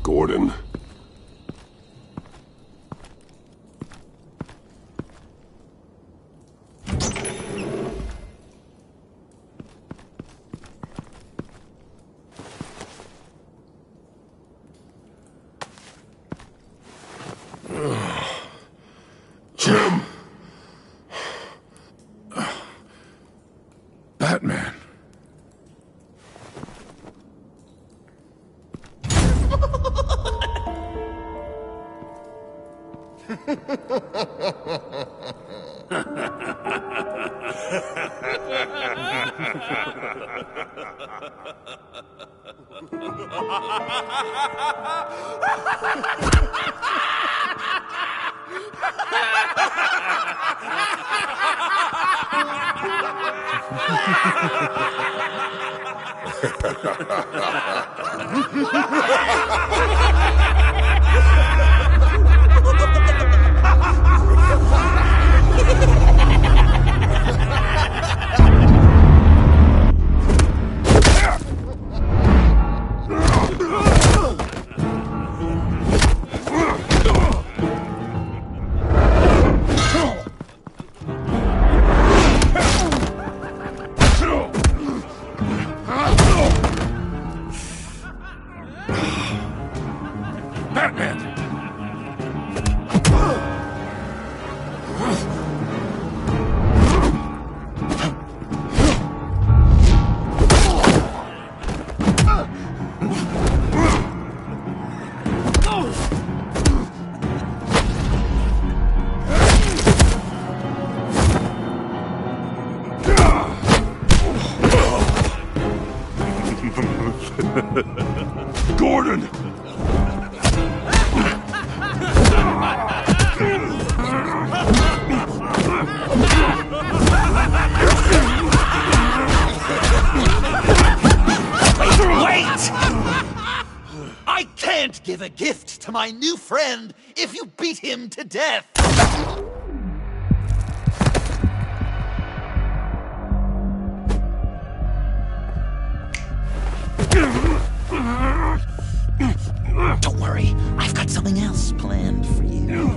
Gordon. Jim! Batman. Gordon! Wait! I can't give a gift to my new friend if you beat him to death! Don't worry, I've got something else planned for you.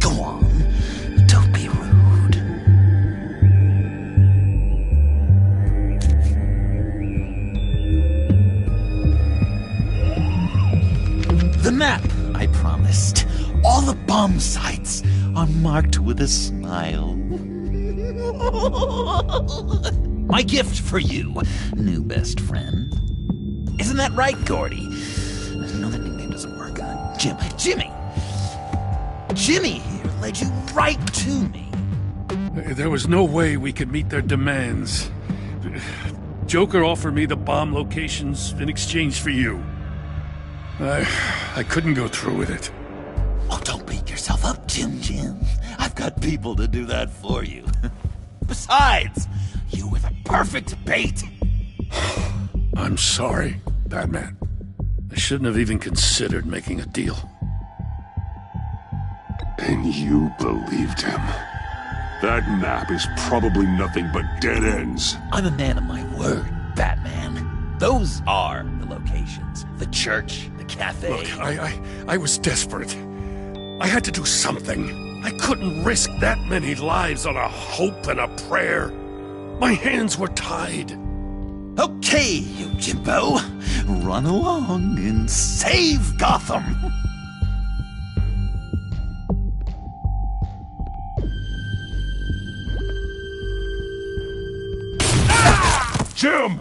Go on, don't be rude. The map I promised. All the bomb sites are marked with a smile. My gift for you, new best friend. Isn't that right, Gordy? No, that nickname doesn't work. Jimmy! Jimmy here led you right to me. There was no way we could meet their demands. Joker offered me the bomb locations in exchange for you. I couldn't go through with it. Oh, don't beat yourself up, Jim. I've got people to do that for you. Besides, you were the perfect bait. I'm sorry, Batman. I shouldn't have even considered making a deal. And you believed him. That map is probably nothing but dead ends. I'm a man of my word, Batman. Those are the locations. The church, the cafe. Look, I was desperate. I had to do something. I couldn't risk that many lives on a hope and a prayer. My hands were tied. Okay, you Jimbo. Run along and save Gotham. Jim!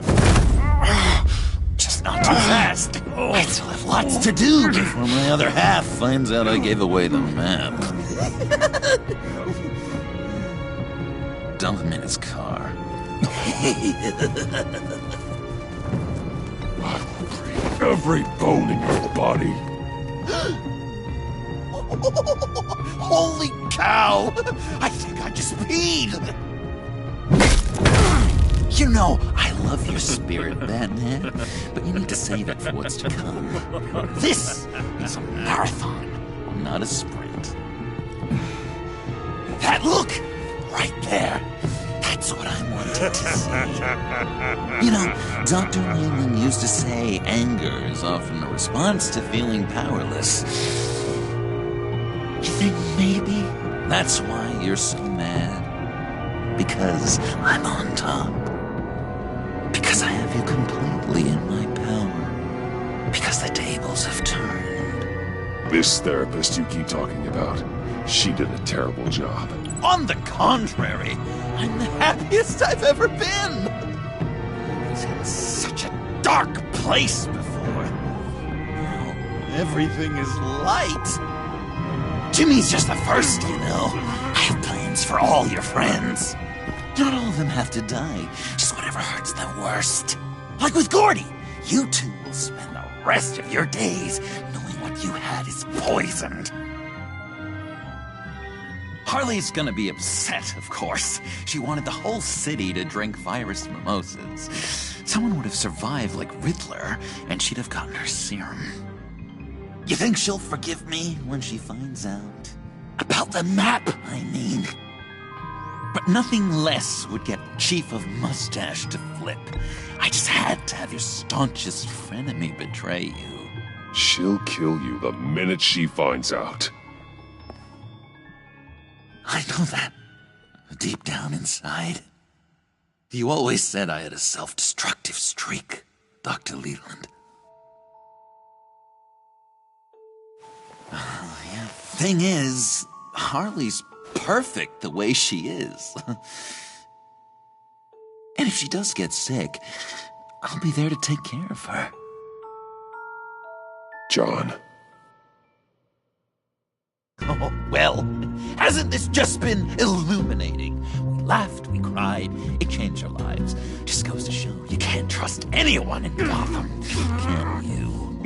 Just not too fast. I still have lots to do before my other half finds out I gave away the map. Dump him in his car. Every bone in your body. Holy cow! I think I just peed! You know, I love your spirit, Batman, but you need to save it for what's to come. This is a marathon, not a sprint. That look! Right there. That's what I wanted to see. You know, Dr. Wayland used to say anger is often a response to feeling powerless. You think maybe that's why you're so mad? Because I'm on top. Because I have you completely in my power. Because the tables have turned. This therapist you keep talking about, she did a terrible job. On the contrary, I'm the happiest I've ever been. I was in such a dark place before. Now everything is light. Jimmy's just the first, you know. I have plans for all your friends. Not all of them have to die, just whatever hurts them worst. Like with Gordy, you two will spend the rest of your days knowing what you had is poisoned. Harley's gonna be upset, of course. She wanted the whole city to drink virus mimosas. Someone would have survived like Riddler, and she'd have gotten her serum. You think she'll forgive me when she finds out? About the map, I mean. But nothing less would get Chief of Mustache to flip. I just had to have your staunchest frenemy betray you. She'll kill you the minute she finds out. I know that. Deep down inside. You always said I had a self-destructive streak, Dr. Leland. Yeah. Thing is, Harley's perfect the way she is. And if she does get sick, I'll be there to take care of her. John. Oh, well, hasn't this just been illuminating? We laughed, we cried, it changed our lives. Just goes to show you can't trust anyone in Gotham, can you?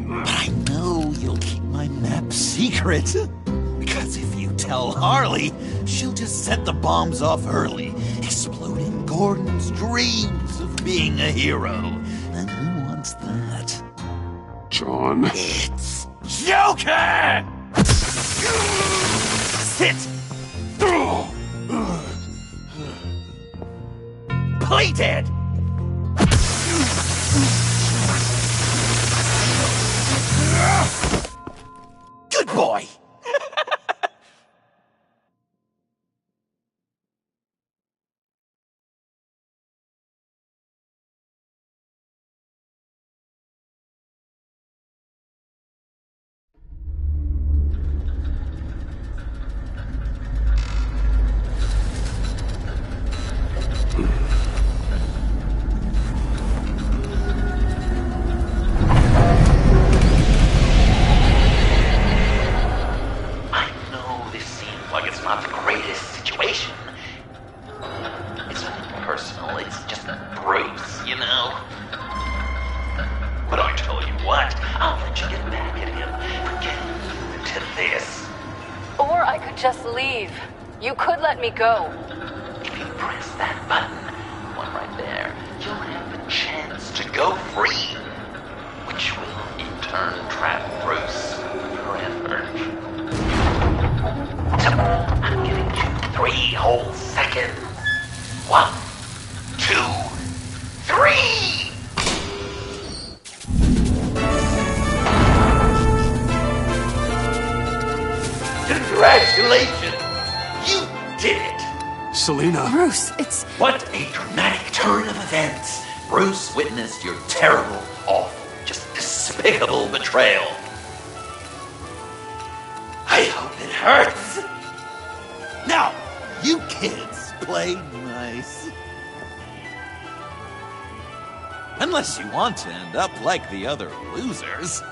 But I know you'll keep my map secret. Because if you tell Harley, she'll just set the bombs off early, exploding Gordon's dreams of being a hero. And who wants that? John. It's Joker! Sit! Play dead! Good boy! Me go. If you press that button, one right there, you'll have a chance to go free, which will in turn trap Bruce forever. So, I'm giving you 3 whole seconds. 1, 2, 3! Congratulations! You did it! Selina. Bruce, it's... What a dramatic turn of events! Bruce witnessed your terrible, awful, just despicable betrayal. I hope it hurts! Now, you kids play nice. Unless you want to end up like the other losers.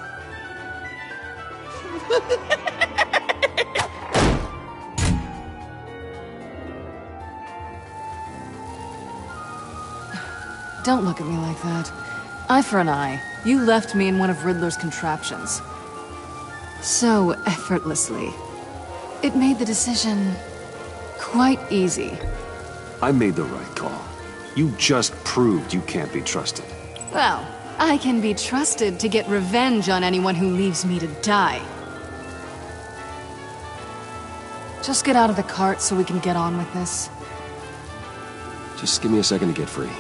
Don't look at me like that. Eye for an eye. You left me in one of Riddler's contraptions. So effortlessly. It made the decision quite easy. I made the right call. You just proved you can't be trusted. Well, I can be trusted to get revenge on anyone who leaves me to die. Just get out of the cart so we can get on with this. Just give me a second to get free.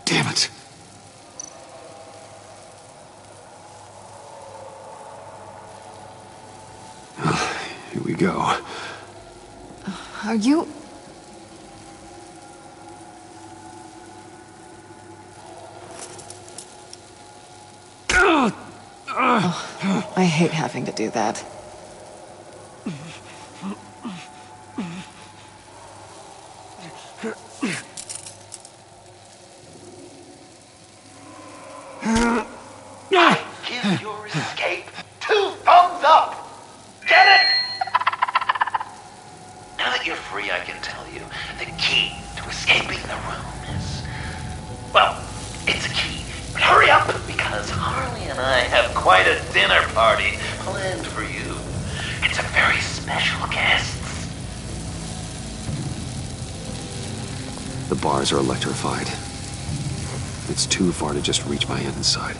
Damn it. Here we go. Are you... Oh, I hate having to do that. Give your escape 2 thumbs up! Get it? Now that you're free, I can tell you the key to escaping the room is... Well, it's a key. But hurry up, because Harley and I have quite a dinner party planned for you. It's a very special guest. The bars are electrified. It's too far to just reach my hand inside.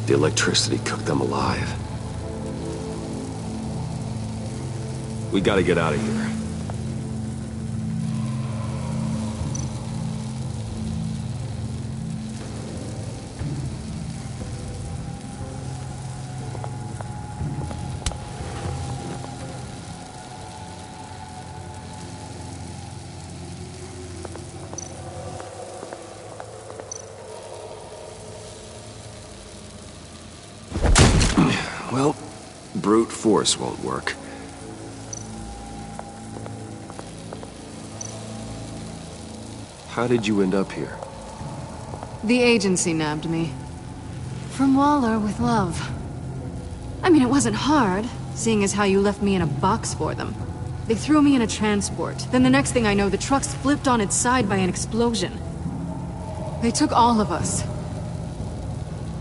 The electricity cooked them alive. We gotta get out of here. Well, brute force won't work. How did you end up here? The agency nabbed me. From Waller with love. I mean, it wasn't hard, seeing as how you left me in a box for them. They threw me in a transport. Then the next thing I know, the truck's flipped on its side by an explosion. They took all of us.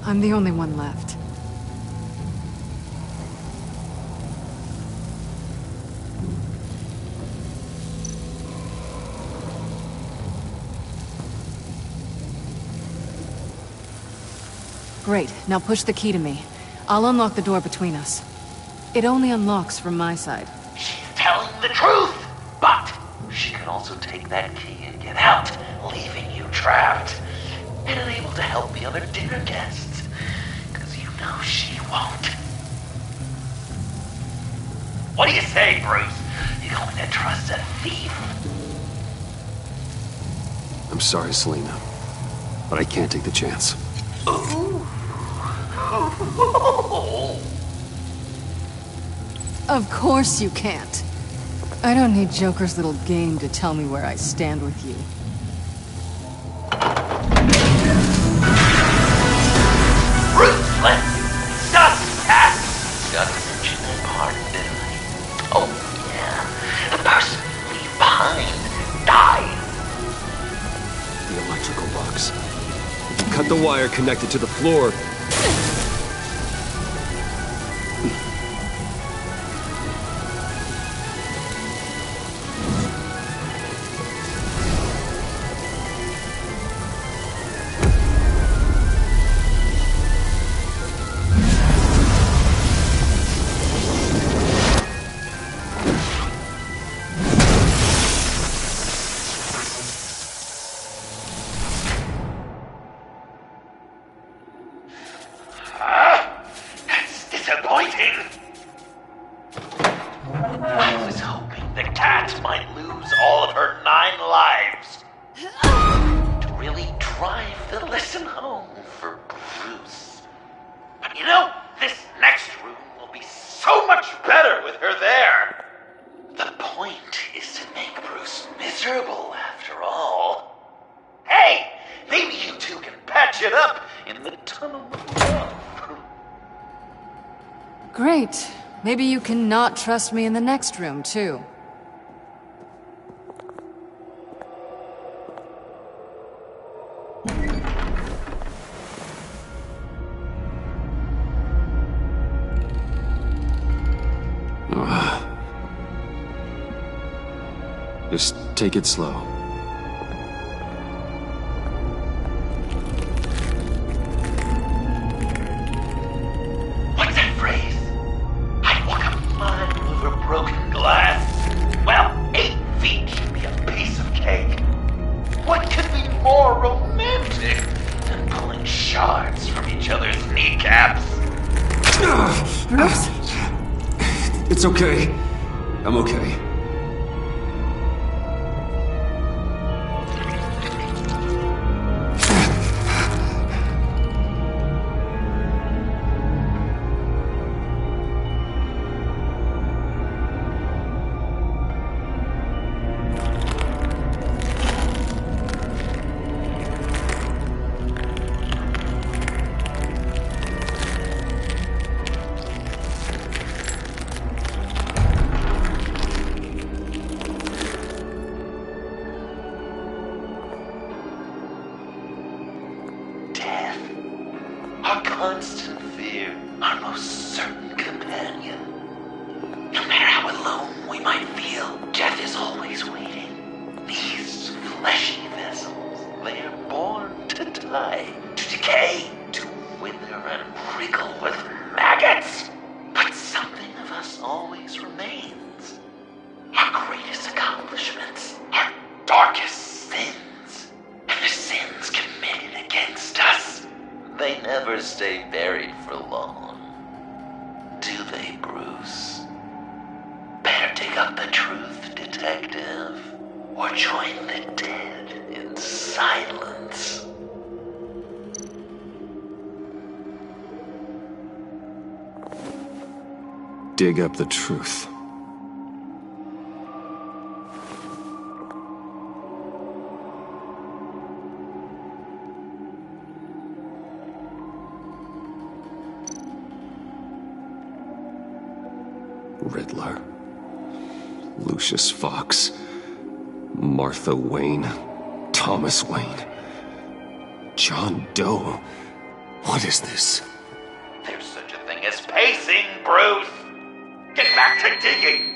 I'm the only one left. Great, now push the key to me. I'll unlock the door between us. It only unlocks from my side. She's telling the truth! But she could also take that key and get out, leaving you trapped. And unable to help the other dinner guests. Because you know she won't. What do you say, Bruce? You going to trust a thief? I'm sorry, Selina, but I can't take the chance. Ooh. Of course you can't. I don't need Joker's little game to tell me where I stand with you. Ruthless! Suspect! Got to mention that part, didn't I? Oh, yeah. The person you leave behind died. The electrical box. If you cut the wire connected to the floor... I was hoping the cat might lose all of her 9 lives. To really drive the lesson home for Bruce. But you know, this next room will be so much better with her there. The point is to make Bruce miserable, after all. Hey, maybe you two can patch it up in the tunnel of love. Great. Maybe you can not trust me in the next room, too. Just take it slow. What's that phrase? I'd walk a mile over broken glass. Well, 8 feet should be a piece of cake. What could be more romantic than pulling shards from each other's kneecaps? It's okay. I'm okay. Our constant fear, our most certain companion. No matter how alone we might feel, death is always waiting. These fleshy vessels, they are born to die, to decay, to wither and wriggle with maggots. But something of us always remains. Our greatest accomplishments, our darkest sins, and the sins committed against us. They never stay buried for long. Do they, Bruce? Better dig up the truth, detective, or join the dead in silence. Dig up the truth. Riddler, Lucius Fox, Martha Wayne, Thomas Wayne, John Doe. What is this? There's such a thing as pacing, Bruce! Get back to digging!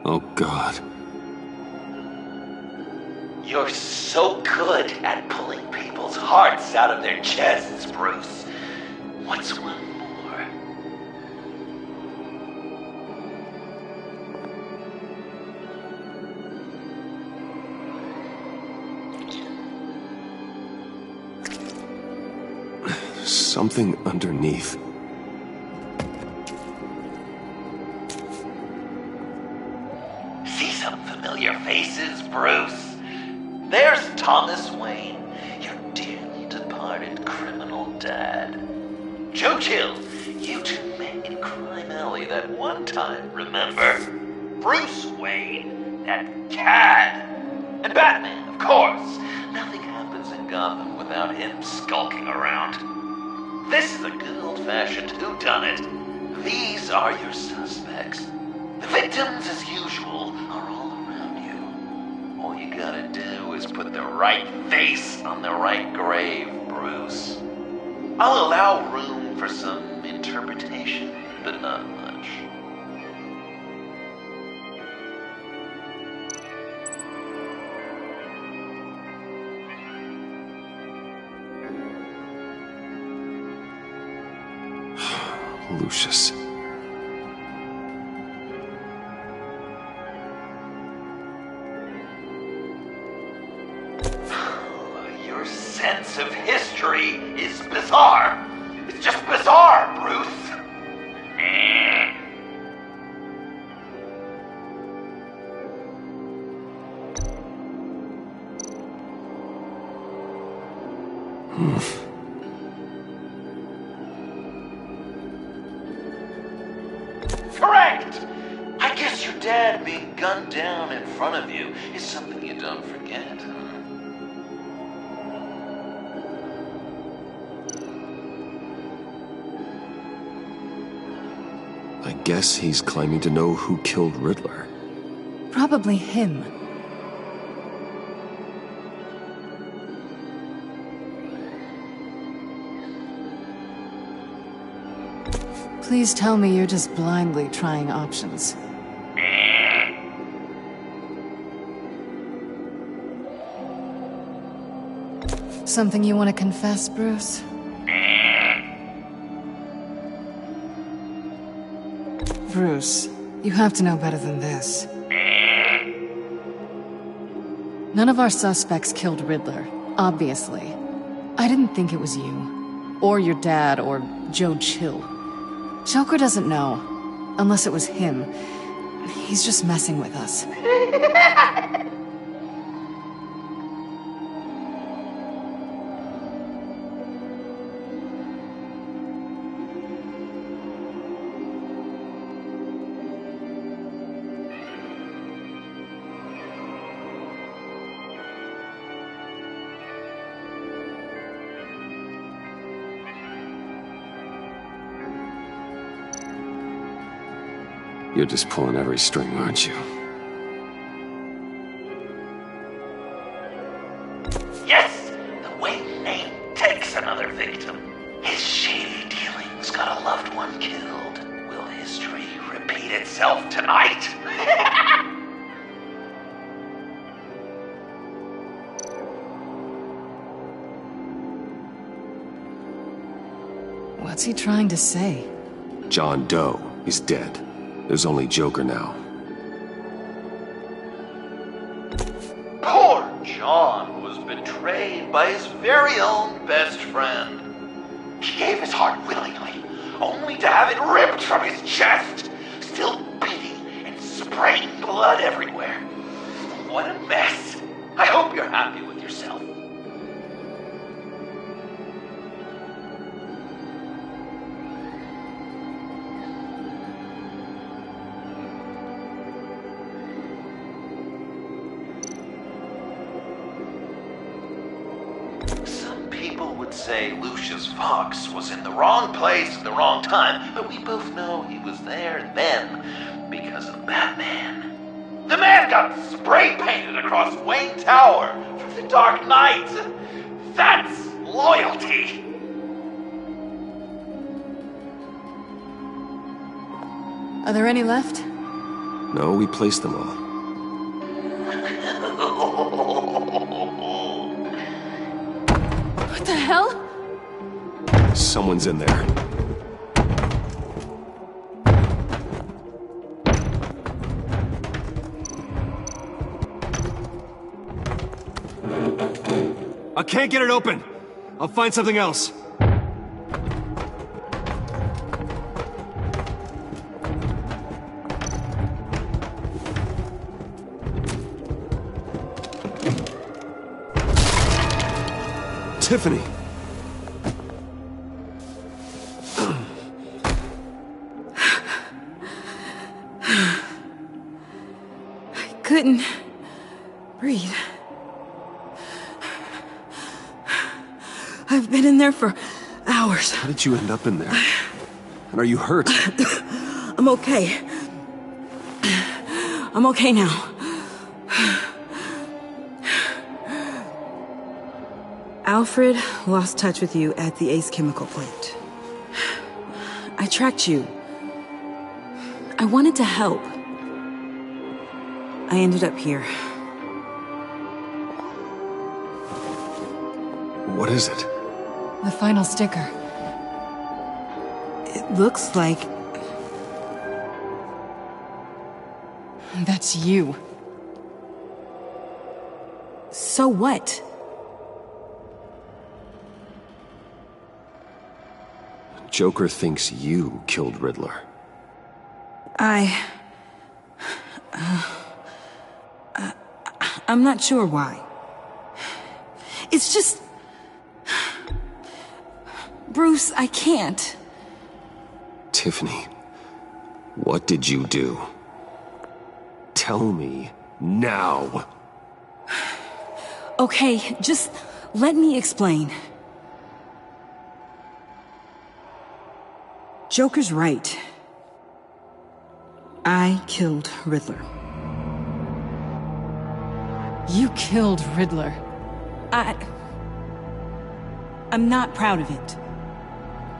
Oh, God. You're so good at pulling people's hearts out of their chests, Bruce. What's one more? Something underneath. See some familiar faces, Bruce? There's Thomas Wayne, your dearly departed criminal dad. Joe Chill, you two met in Crime Alley that one time, remember? Bruce Wayne, that cad. And Batman, of course. Nothing happens in Gotham without him skulking around. This is a good old-fashioned whodunit. These are your suspects. The victims, as usual, are all around you. All you gotta do is put the right face on the right grave, Bruce. I'll allow room for some interpretation, but not much. Lucius. Your sense of history is bizarre. It's just bizarre, Bruce. Correct! I guess your dad being gunned down in front of you is something you don't forget, huh? I guess he's claiming to know who killed Riddler. Probably him. Please tell me you're just blindly trying options. Something you want to confess, Bruce? Bruce, you have to know better than this. None of our suspects killed Riddler, obviously. I didn't think it was you, or your dad, or Joe Chill. Joker doesn't know, unless it was him. He's just messing with us. You're just pulling every string, aren't you? Yes! The way Nate takes another victim. His shady dealings got a loved one killed. Will history repeat itself tonight? What's he trying to say? John Doe is dead. There's only Joker now. Poor John was betrayed by his very own best friend. He gave his heart willingly, only to have it ripped from his chest, still beating and spraying blood everywhere. What a mess. I hope you're happy with yourself. Say Lucius Fox was in the wrong place at the wrong time, but we both know he was there then because of Batman. The man got spray painted across Wayne Tower for the Dark Knight. That's loyalty. Are there any left? No, we placed them all. What the hell? Someone's in there. I can't get it open. I'll find something else. Tiffany. I couldn't breathe. I've been in there for hours. How did you end up in there? And are you hurt? I'm okay. I'm okay now. Alfred lost touch with you at the Ace Chemical plant. I tracked you. I wanted to help. I ended up here. What is it? The final sticker. It looks like... That's you. So what? Joker thinks you killed Riddler. I'm not sure why. It's just... Bruce, I can't. Tiffany, what did you do? Tell me now. Okay, just let me explain. Joker's right. I killed Riddler. You killed Riddler. I'm not proud of it.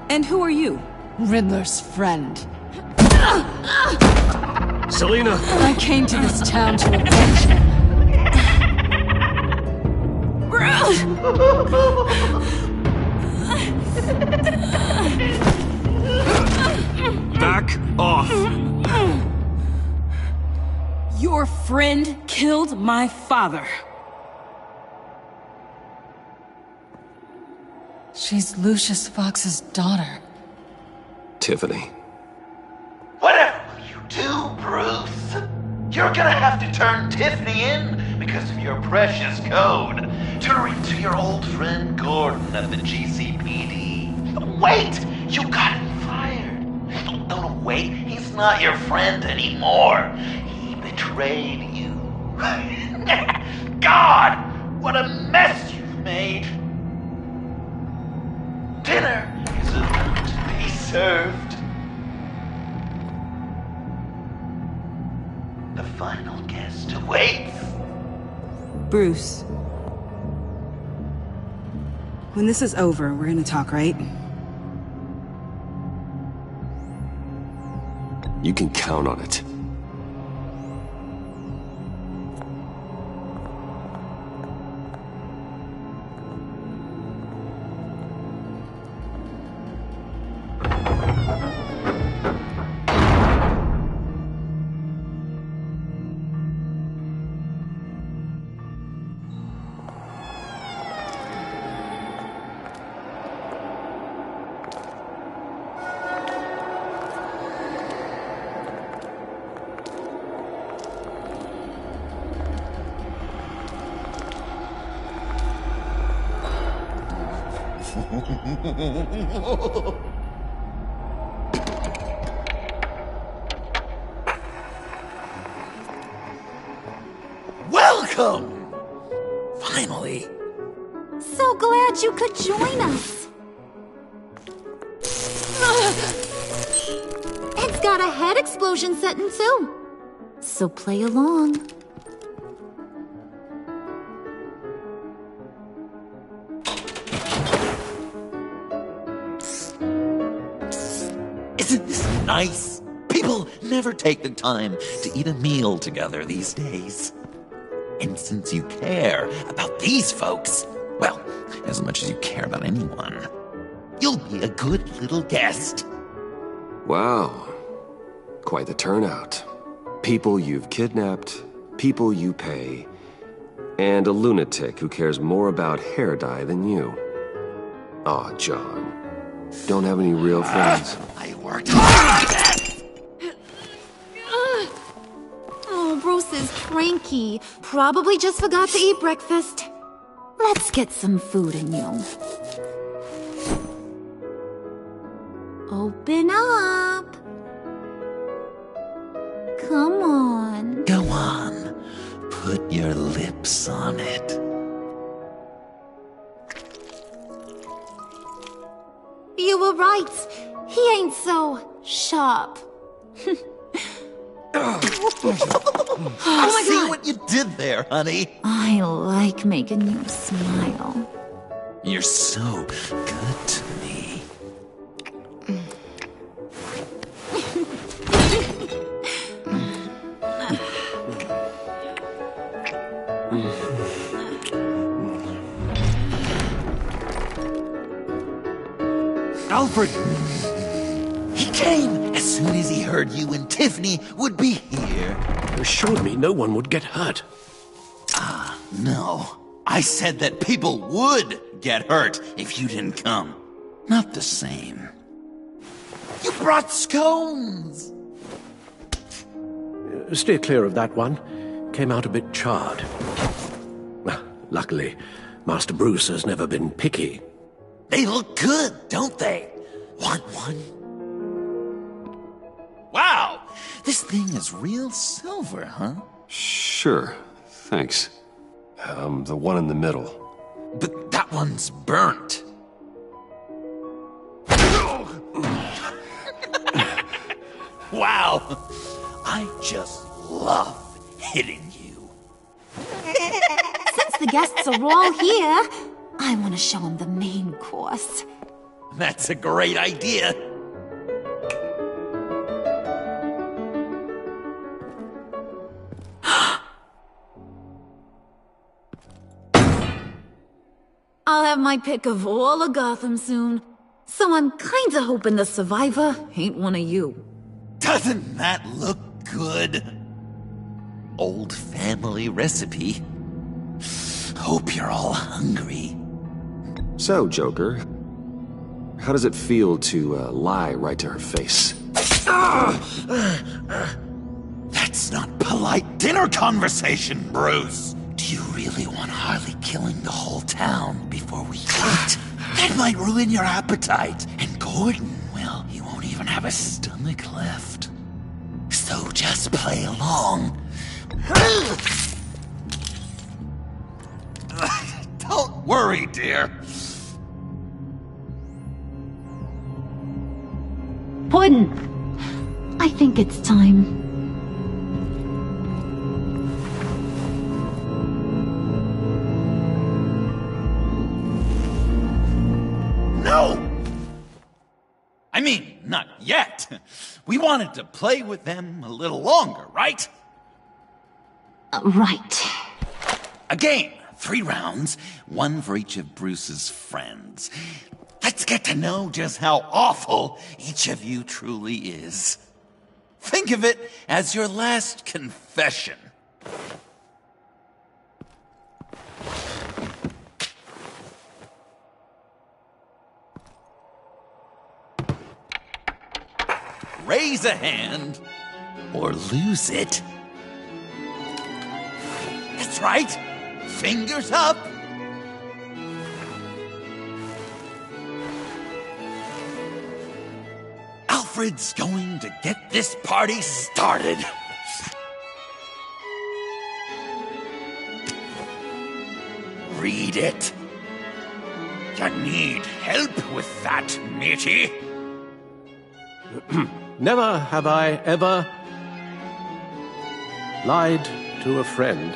And who are you? Riddler's friend. Selina! I came to this town to avenge him. Back off! Your friend killed my father. She's Lucius Fox's daughter. Tiffany. Whatever will you do, Bruce? You're gonna have to turn Tiffany in because of your precious code. Turn her into your old friend Gordon at the GCPD. Wait! You got him fired. No, wait. He's not your friend anymore. He betrayed you. God! What a mess you've made. Dinner is about to be served. The final guest awaits. Bruce. When this is over, we're gonna talk, right? You can count on it. Welcome! Finally. So glad you could join us. It's got a head explosion setting too. So play along. Isn't this nice? People never take the time to eat a meal together these days. And since you care about these folks, well, as much as you care about anyone, you'll be a good little guest. Wow. Quite the turnout. People you've kidnapped, people you pay, and a lunatic who cares more about hair dye than you. Aw, John. Don't have any real friends. I worked hard on this! Oh, Bruce is cranky. Probably just forgot to eat breakfast. Let's get some food in you. Open up. Come on. Go on. Put your lips on it. You were right. He ain't so sharp. Oh my God! See what you did there, honey? I like making you smile. You're so good to me. Alfred! He came as soon as he heard you and Tiffany would be here. You assured me no one would get hurt. Ah, no. I said that people would get hurt if you didn't come. Not the same. You brought scones! Steer clear of that one. Came out a bit charred. Luckily, Master Bruce has never been picky. They look good, don't they? Want one? Wow! This thing is real silver, huh? Sure, thanks. The one in the middle. But that one's burnt. Wow! I just love hitting you. Since the guests are all here, I want to show them the main course. That's a great idea. I'll have my pick of all of Gotham soon, so I'm kinda hoping the survivor ain't one of you. Doesn't that look good? Old family recipe. Hope you're all hungry. So, Joker, how does it feel to lie right to her face? That's not polite dinner conversation, Bruce. Do you really want Harley killing the whole town before we eat? That might ruin your appetite. And Gordon, well, he won't even have a stomach left. So just play along. Don't worry, dear. Puddin', I think it's time. No! I mean, not yet. We wanted to play with them a little longer, right? Right. A game. 3 rounds, 1 for each of Bruce's friends. Let's get to know just how awful each of you truly is. Think of it as your last confession. Raise a hand, or lose it. That's right. Fingers up. Alfred's going to get this party started. Read it. You need help with that, matey? Never have I ever lied to a friend.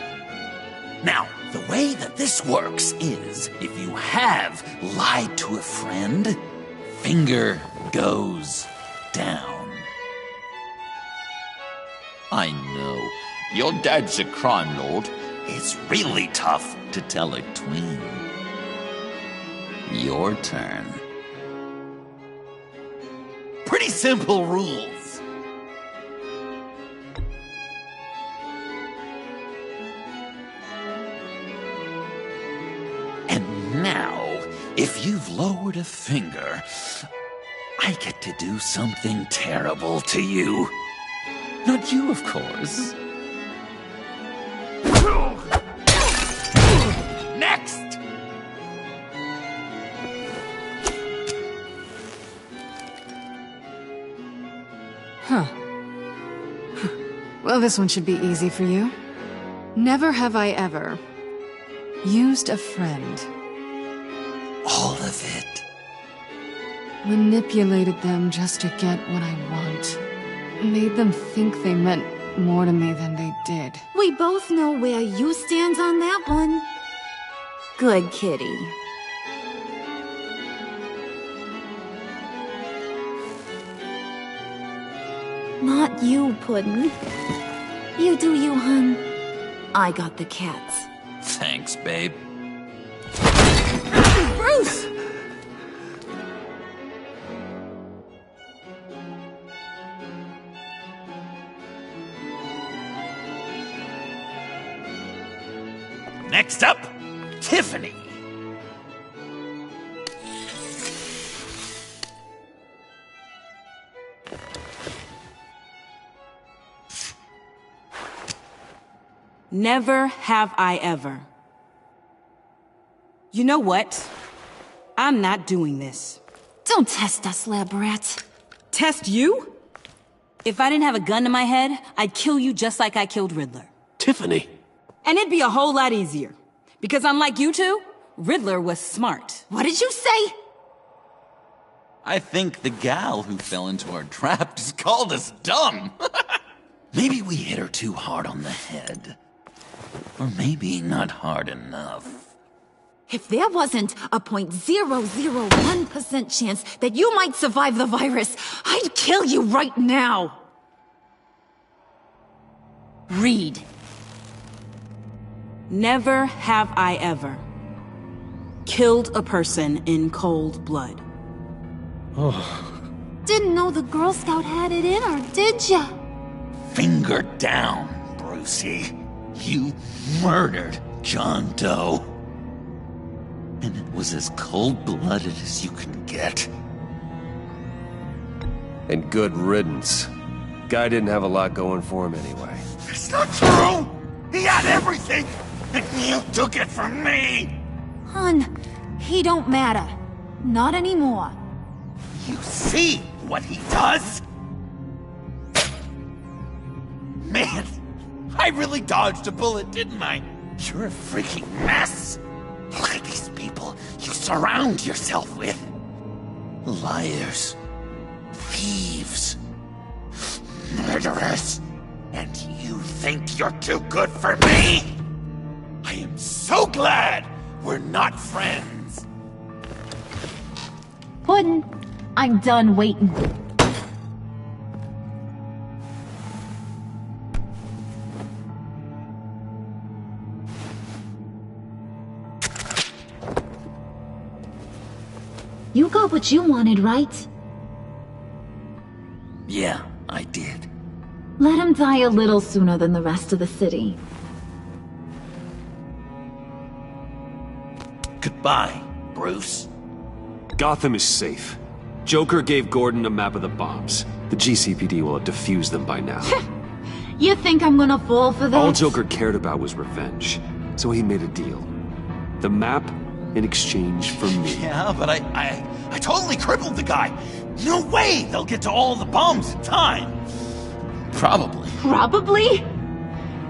Now, the way that this works is, if you have lied to a friend, finger goes down. I know, your dad's a crime lord. It's really tough to tell a twin. Your turn. Pretty simple rules. And now, if you've lowered a finger, I get to do something terrible to you. Not you, of course. Next! Huh. Well, this one should be easy for you. Never have I ever used a friend. All of it. Manipulated them just to get what I want. Made them think they meant more to me than they did. We both know where you stand on that one. Good kitty. Not you, Puddin'. You do you, hun. I got the cats. Thanks, babe. Bruce! Next up, Tiffany. Never have I ever. You know what? I'm not doing this. Don't test us, lab rat. Test you? If I didn't have a gun to my head, I'd kill you just like I killed Riddler. Tiffany. And it'd be a whole lot easier. Because unlike you two, Riddler was smart. What did you say? I think the gal who fell into our trap just called us dumb. Maybe we hit her too hard on the head. Or maybe not hard enough. If there wasn't a 0.001% chance that you might survive the virus, I'd kill you right now. Read. Never have I ever killed a person in cold blood. Didn't know the Girl Scout had it in her, did ya? Finger down, Brucey. You murdered John Doe. And it was as cold-blooded as you can get. And good riddance. Guy didn't have a lot going for him anyway. It's not true! He had everything! And you took it from me! Hun, he don't matter. Not anymore. You see what he does? Man, I really dodged a bullet, didn't I? You're a freaking mess! Look at these people you surround yourself with. Liars. Thieves. Murderers. And you think you're too good for me? I am so glad we're not friends. Puddin', I'm done waiting. You got what you wanted, right? Yeah, I did. Let him die a little sooner than the rest of the city. Goodbye, Bruce. Gotham is safe. Joker gave Gordon a map of the bombs. The GCPD will have defused them by now. You think I'm gonna fall for that? All Joker cared about was revenge, so he made a deal. The map in exchange for me. Yeah, but I totally crippled the guy. No way they'll get to all the bombs in time. Probably. Probably?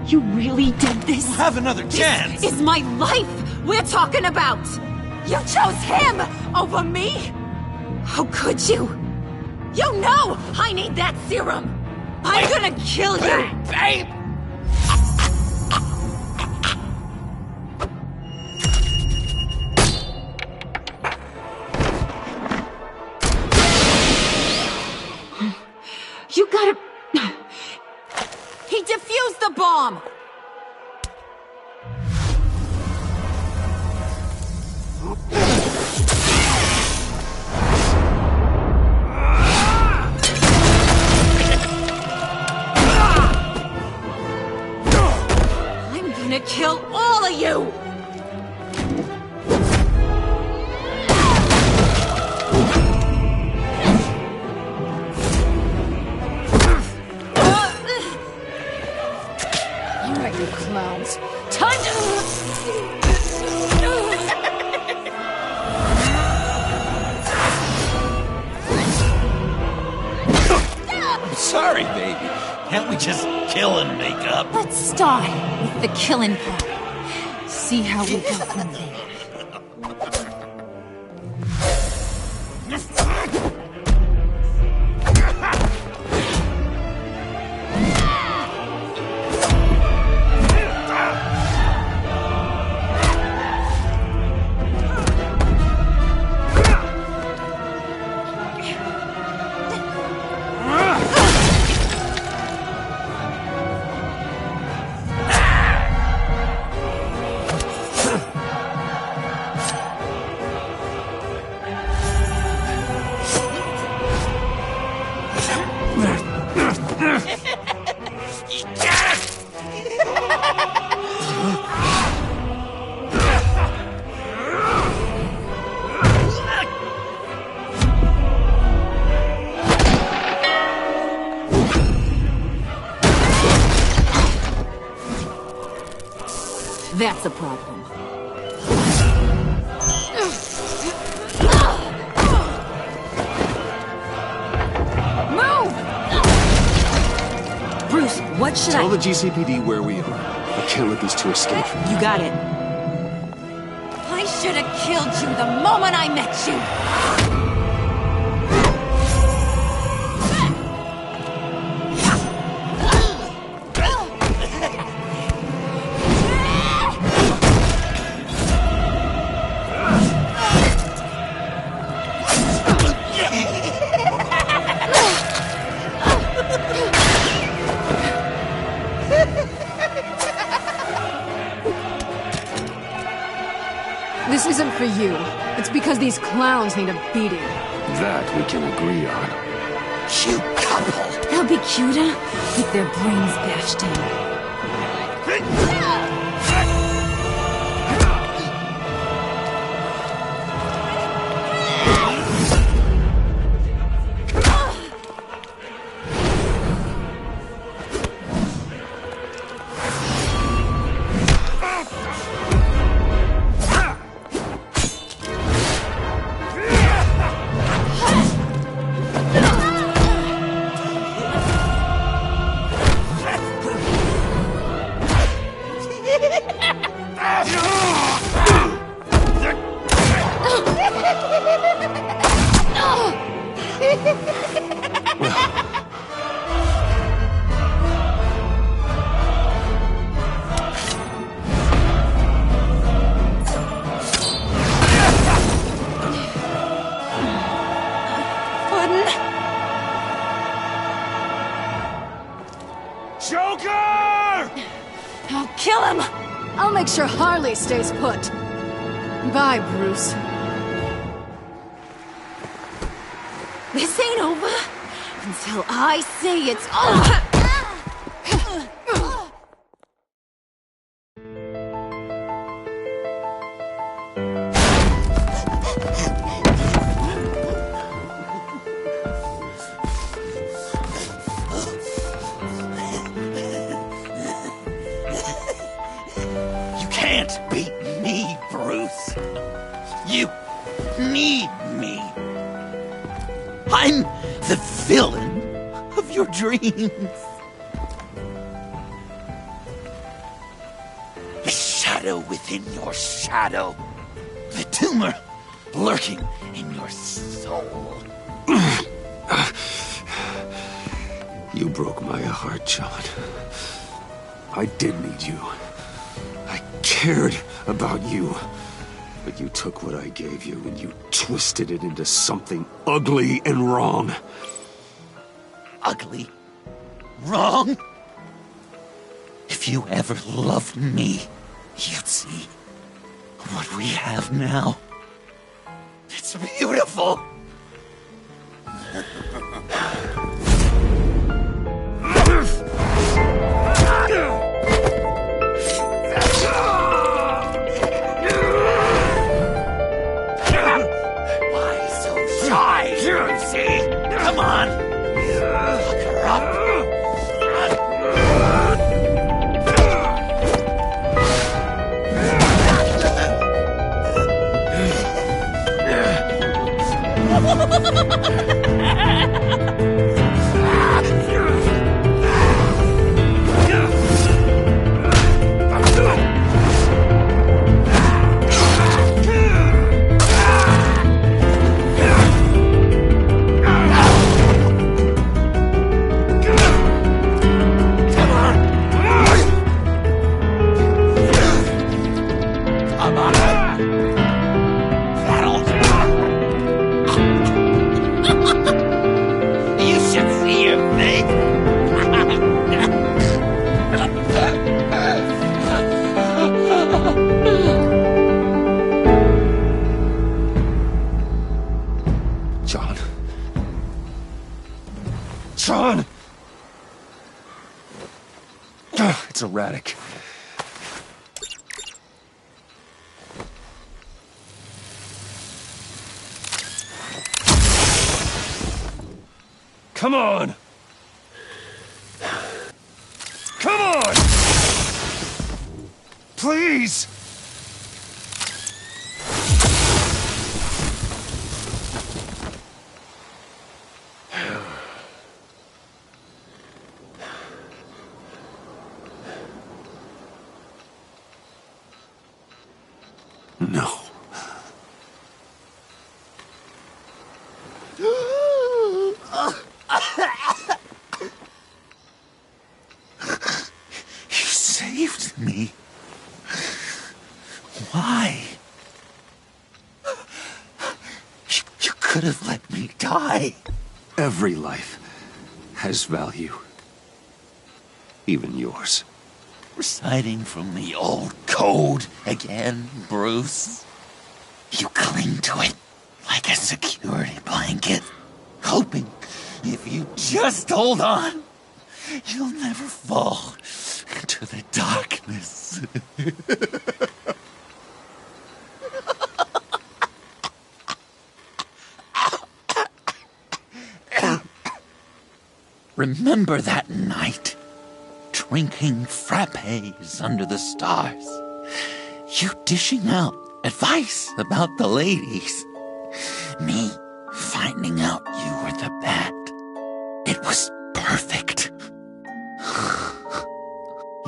You really did this? We'll have another chance. This is my life we're talking about. You chose him over me? How could you? You know I need that serum. I'm gonna kill you. Babe! You gotta... He defused the bomb! I'm gonna kill all of you! You clowns. Time to... I'm sorry, baby. Can't we just kill and make up? Let's start with the killing part. See how we go from there. That's a problem. What should Tell the GCPD where we are. I can't let these two escape. You got it. I should have killed you the moment I met you! This isn't for you. It's because these clowns need a beating. That we can agree on. Cute couple. They'll be cuter with their brains bashed in. Joker! I'll kill him! I'll make sure Harley stays put. Bye, Bruce. This ain't over until I say it's over! You can't beat me, Bruce. You need me. I'm the villain of your dreams. The shadow within your shadow. The tumor lurking in your soul. You broke my heart, John. I did need you. I cared about you. But you took what I gave you and you twisted it into something ugly and wrong. Ugly? Wrong? If you ever loved me, you'd see what we have now. It's beautiful. Why so shy, Lucy? Come on. Look her up. You should see your face. John. John! It's erratic. Come on! Come on! Please! No. You saved me. Why? You could have let me die. Every life has value. Even yours. Reciting from the old code again, Bruce. You cling to it like a security blanket, hoping if you just hold on, you'll never fall into the darkness. Remember that night, drinking frappes under the stars, you dishing out advice about the ladies, me finding out you were the bat. It was perfect.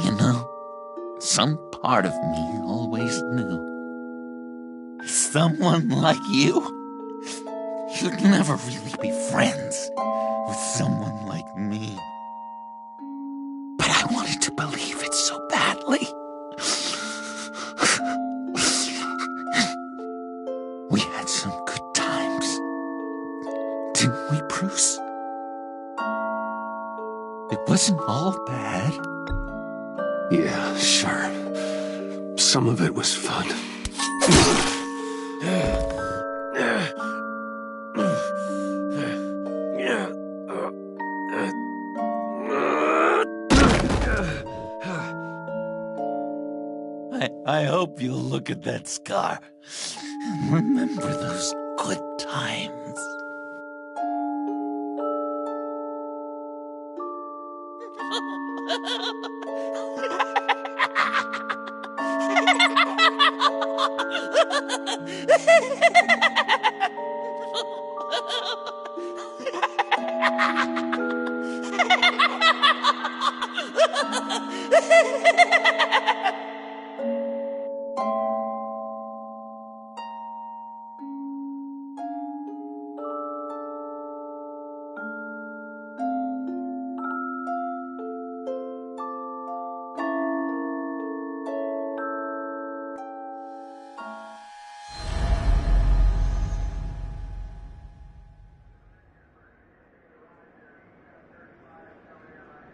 You know, some part of me always knew. Someone like you, you'd never really be friends with someone like me. But I wanted to believe it so badly. We had some good times, didn't we, Bruce? It wasn't all bad. Yeah, sure. Some of it was fun. I hope you'll look at that scar and remember those good times.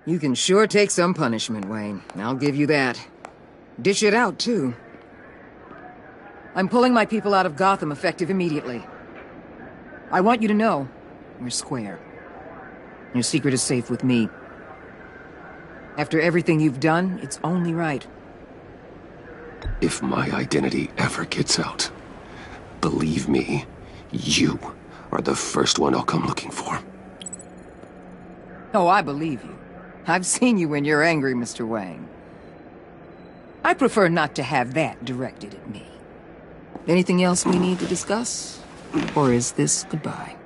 You can sure take some punishment, Wayne. I'll give you that. Dish it out, too. I'm pulling my people out of Gotham effective immediately. I want you to know, we're square. Your secret is safe with me. After everything you've done, it's only right. If my identity ever gets out, believe me, you are the first one I'll come looking for. Oh, I believe you. I've seen you when you're angry, Mr. Wang. I prefer not to have that directed at me. Anything else we need to discuss? Or is this goodbye?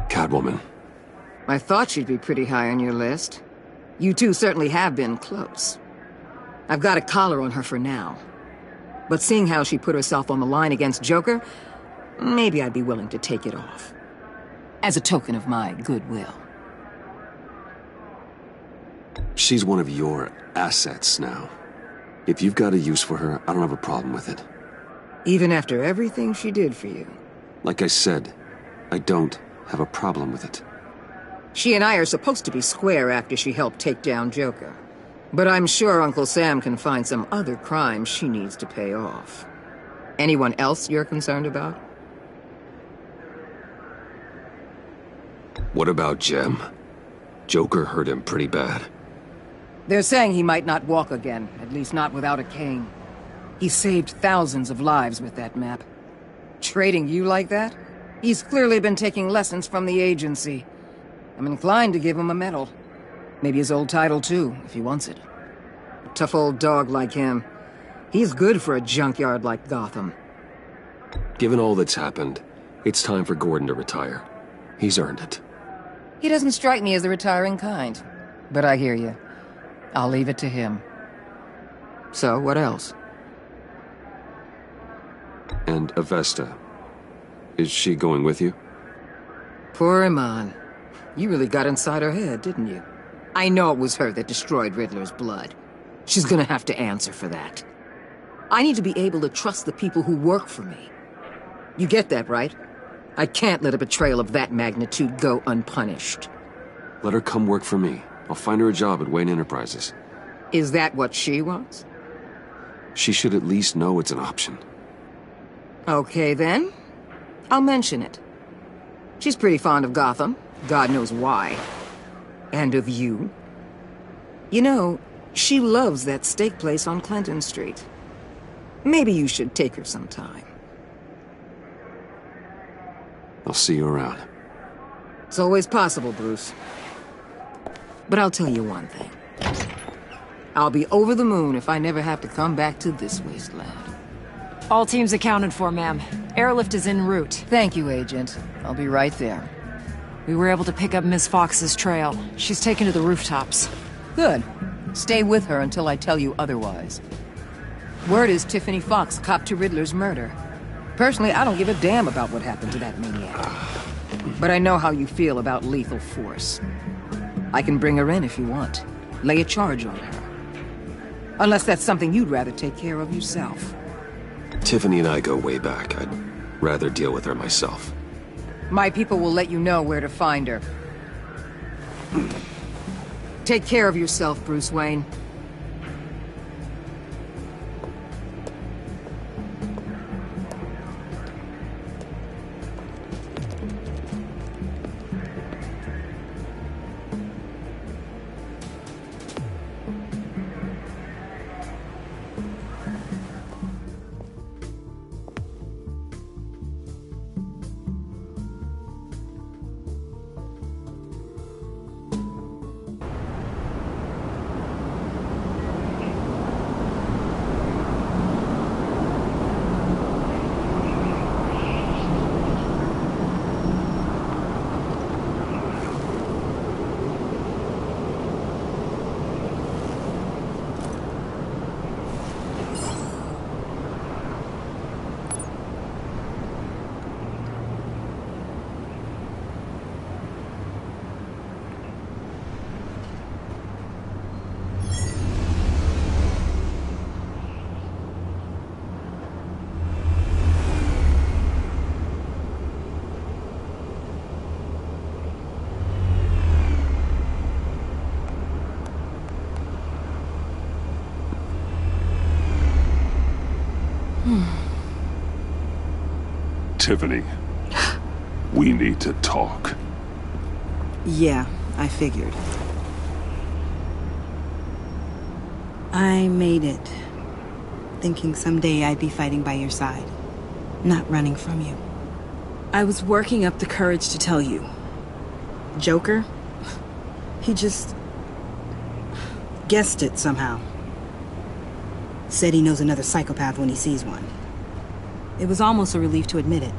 Catwoman. I thought she'd be pretty high on your list. You two certainly have been close. I've got a collar on her for now. But seeing how she put herself on the line against Joker, maybe I'd be willing to take it off. As a token of my goodwill. She's one of your assets now. If you've got a use for her, I don't have a problem with it. Even after everything she did for you. Like I said, I don't have a problem with it. She and I are supposed to be square after she helped take down Joker. But I'm sure Uncle Sam can find some other crimes she needs to pay off. Anyone else you're concerned about? What about Jem? Joker hurt him pretty bad. They're saying he might not walk again, at least not without a cane. He saved thousands of lives with that map. Trading you like that? He's clearly been taking lessons from the agency. I'm inclined to give him a medal. Maybe his old title too, if he wants it. A tough old dog like him. He's good for a junkyard like Gotham. Given all that's happened, it's time for Gordon to retire. He's earned it. He doesn't strike me as the retiring kind. But I hear you. I'll leave it to him. So, what else? And Avesta. Is she going with you? Poor Iman. You really got inside her head, didn't you? I know it was her that destroyed Riddler's blood. She's gonna have to answer for that. I need to be able to trust the people who work for me. You get that, right? I can't let a betrayal of that magnitude go unpunished. Let her come work for me. I'll find her a job at Wayne Enterprises. Is that what she wants? She should at least know it's an option. Okay, then. I'll mention it. She's pretty fond of Gotham. God knows why. And of you. You know, she loves that steak place on Clinton Street. Maybe you should take her sometime. I'll see you around. It's always possible, Bruce. But I'll tell you one thing. I'll be over the moon if I never have to come back to this wasteland. All teams accounted for, ma'am. Airlift is en route. Thank you, Agent. I'll be right there. We were able to pick up Miss Fox's trail. She's taken to the rooftops. Good. Stay with her until I tell you otherwise. Word is Tiffany Fox copped to Riddler's murder. Personally, I don't give a damn about what happened to that maniac. But I know how you feel about lethal force. I can bring her in if you want. Lay a charge on her. Unless that's something you'd rather take care of yourself. Tiffany and I go way back. I'd rather deal with her myself. My people will let you know where to find her. Take care of yourself, Bruce Wayne. Tiffany, we need to talk. Yeah, I figured. I made it, thinking someday I'd be fighting by your side, not running from you. I was working up the courage to tell you. Joker? He just guessed it somehow. Said he knows another psychopath when he sees one. It was almost a relief to admit it.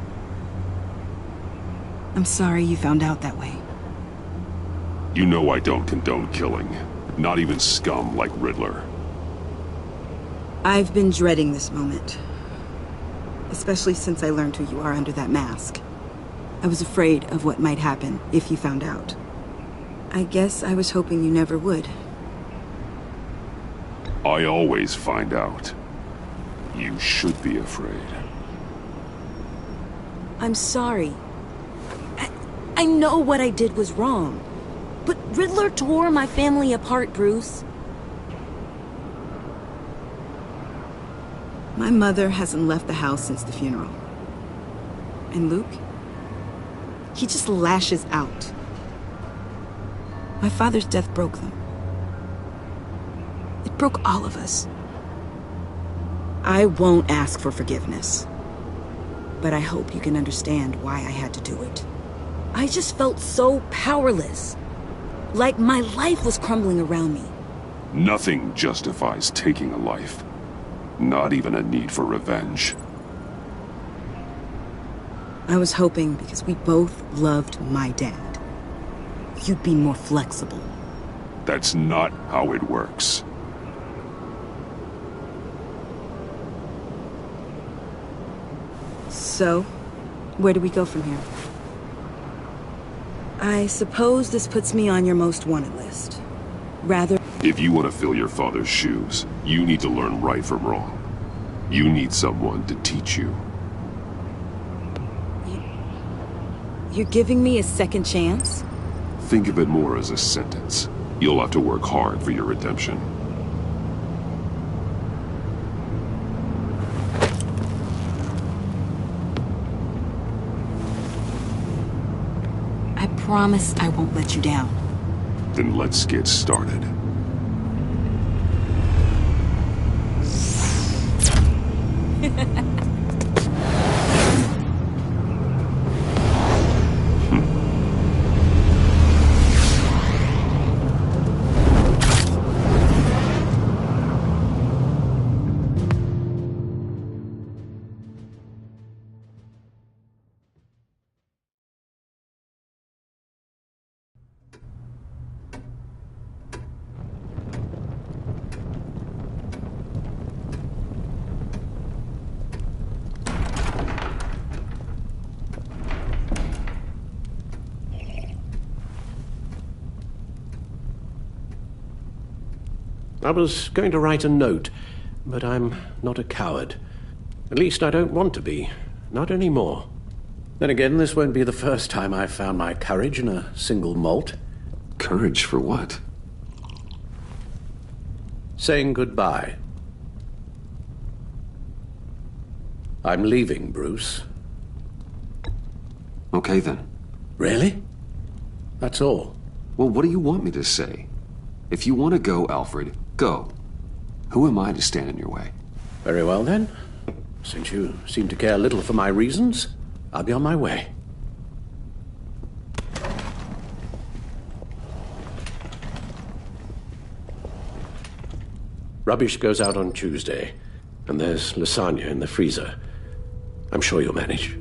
I'm sorry you found out that way. You know I don't condone killing. Not even scum like Riddler. I've been dreading this moment. Especially since I learned who you are under that mask. I was afraid of what might happen if you found out. I guess I was hoping you never would. I always find out. You should be afraid. I'm sorry. I know what I did was wrong. But Riddler tore my family apart, Bruce. My mother hasn't left the house since the funeral. And Luke? He just lashes out. My father's death broke them. It broke all of us. I won't ask for forgiveness. But I hope you can understand why I had to do it. I just felt so powerless. Like my life was crumbling around me. Nothing justifies taking a life. Not even a need for revenge. I was hoping because we both loved my dad, you'd be more flexible. That's not how it works. So, where do we go from here? I suppose this puts me on your most wanted list. Rather... If you want to fill your father's shoes, you need to learn right from wrong. You need someone to teach you. You're giving me a second chance? Think of it more as a sentence. You'll have to work hard for your redemption. I promise I won't let you down. Then let's get started. I was going to write a note, but I'm not a coward. At least I don't want to be. Not anymore. Then again, this won't be the first time I've found my courage in a single malt. Courage for what? Saying goodbye. I'm leaving, Bruce. Okay, then. Really? That's all. Well, what do you want me to say? If you want to go, Alfred, go. Who am I to stand in your way? Very well, then. Since you seem to care little for my reasons, I'll be on my way. Rubbish goes out on Tuesday, and there's lasagna in the freezer. I'm sure you'll manage.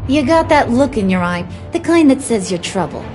You got that look in your eye, the kind that says you're trouble.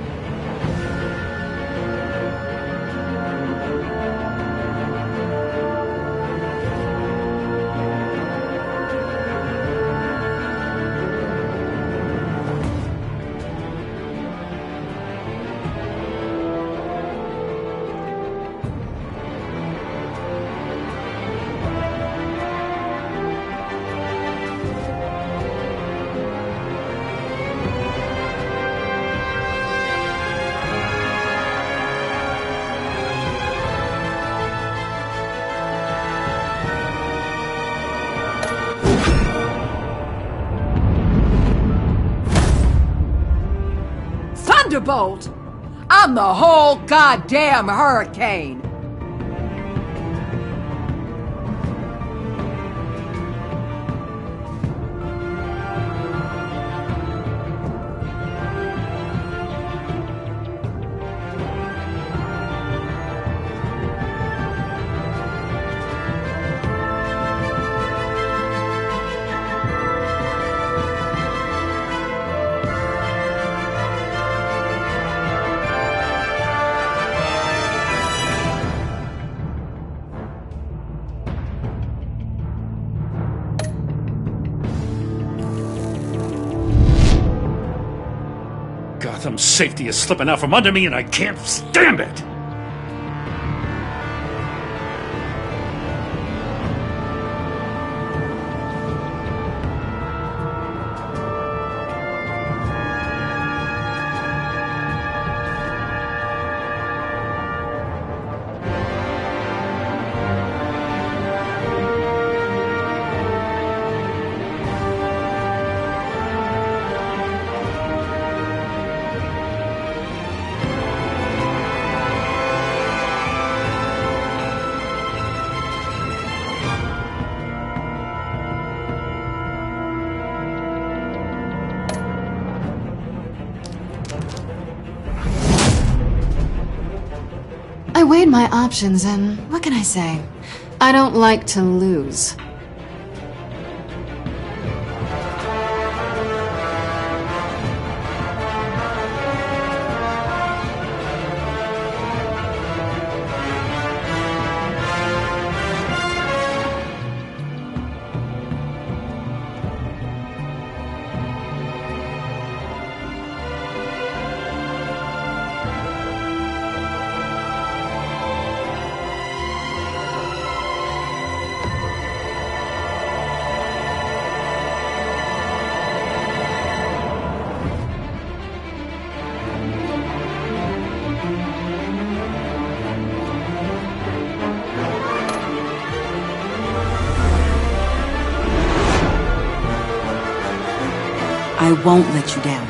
Thunderbolt! I'm the whole goddamn hurricane! Gotham's safety is slipping out from under me and I can't stand it! weighed my options, and what can I say? I don't like to lose. I won't let you down.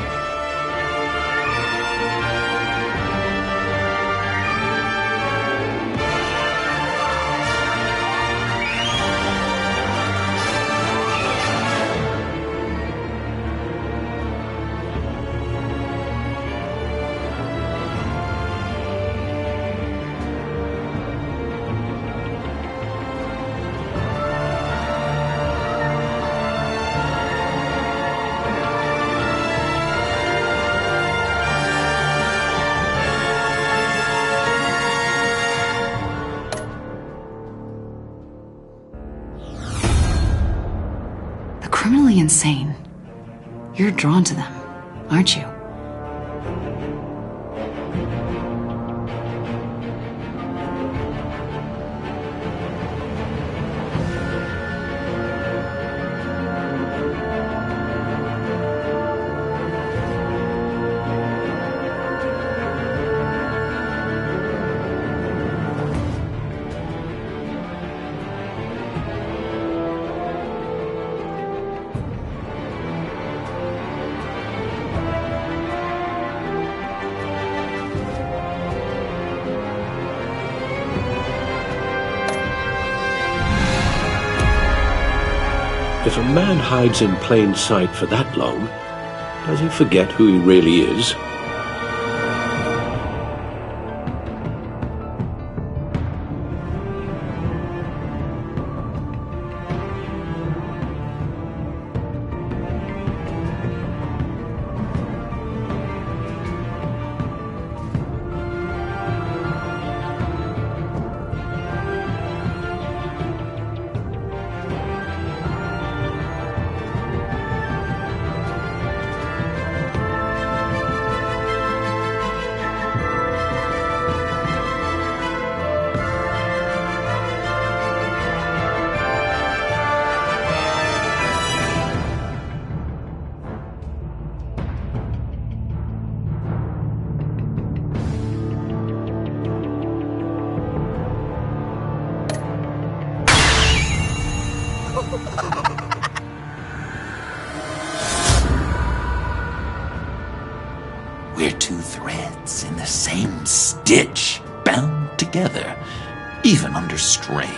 Criminally insane. You're drawn to them, aren't you? If a man hides in plain sight for that long, does he forget who he really is? We're two threads in the same stitch, bound together, even under strain.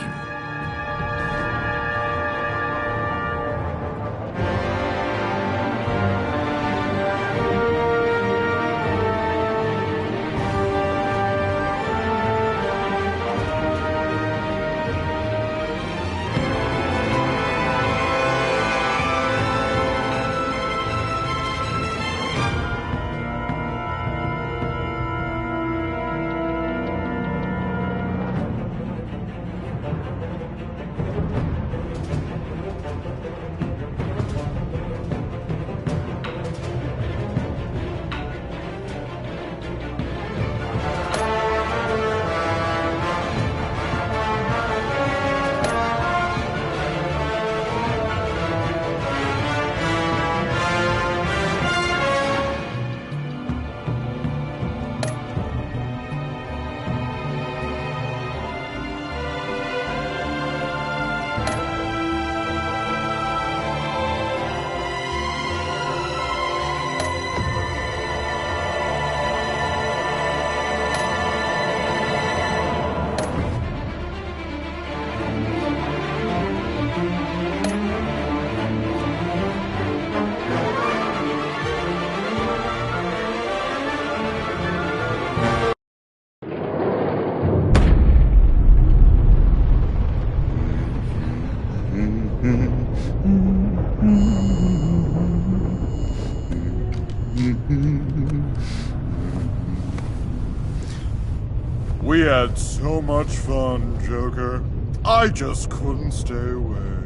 had so much fun, Joker. I just couldn't stay away.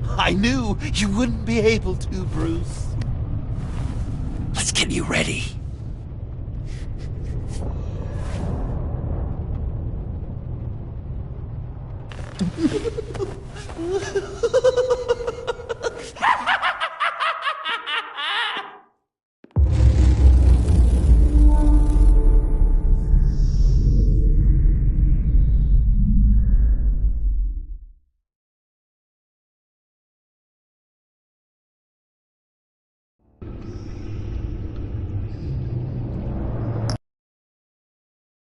I knew you wouldn't be able to, Bruce. Let's get you ready.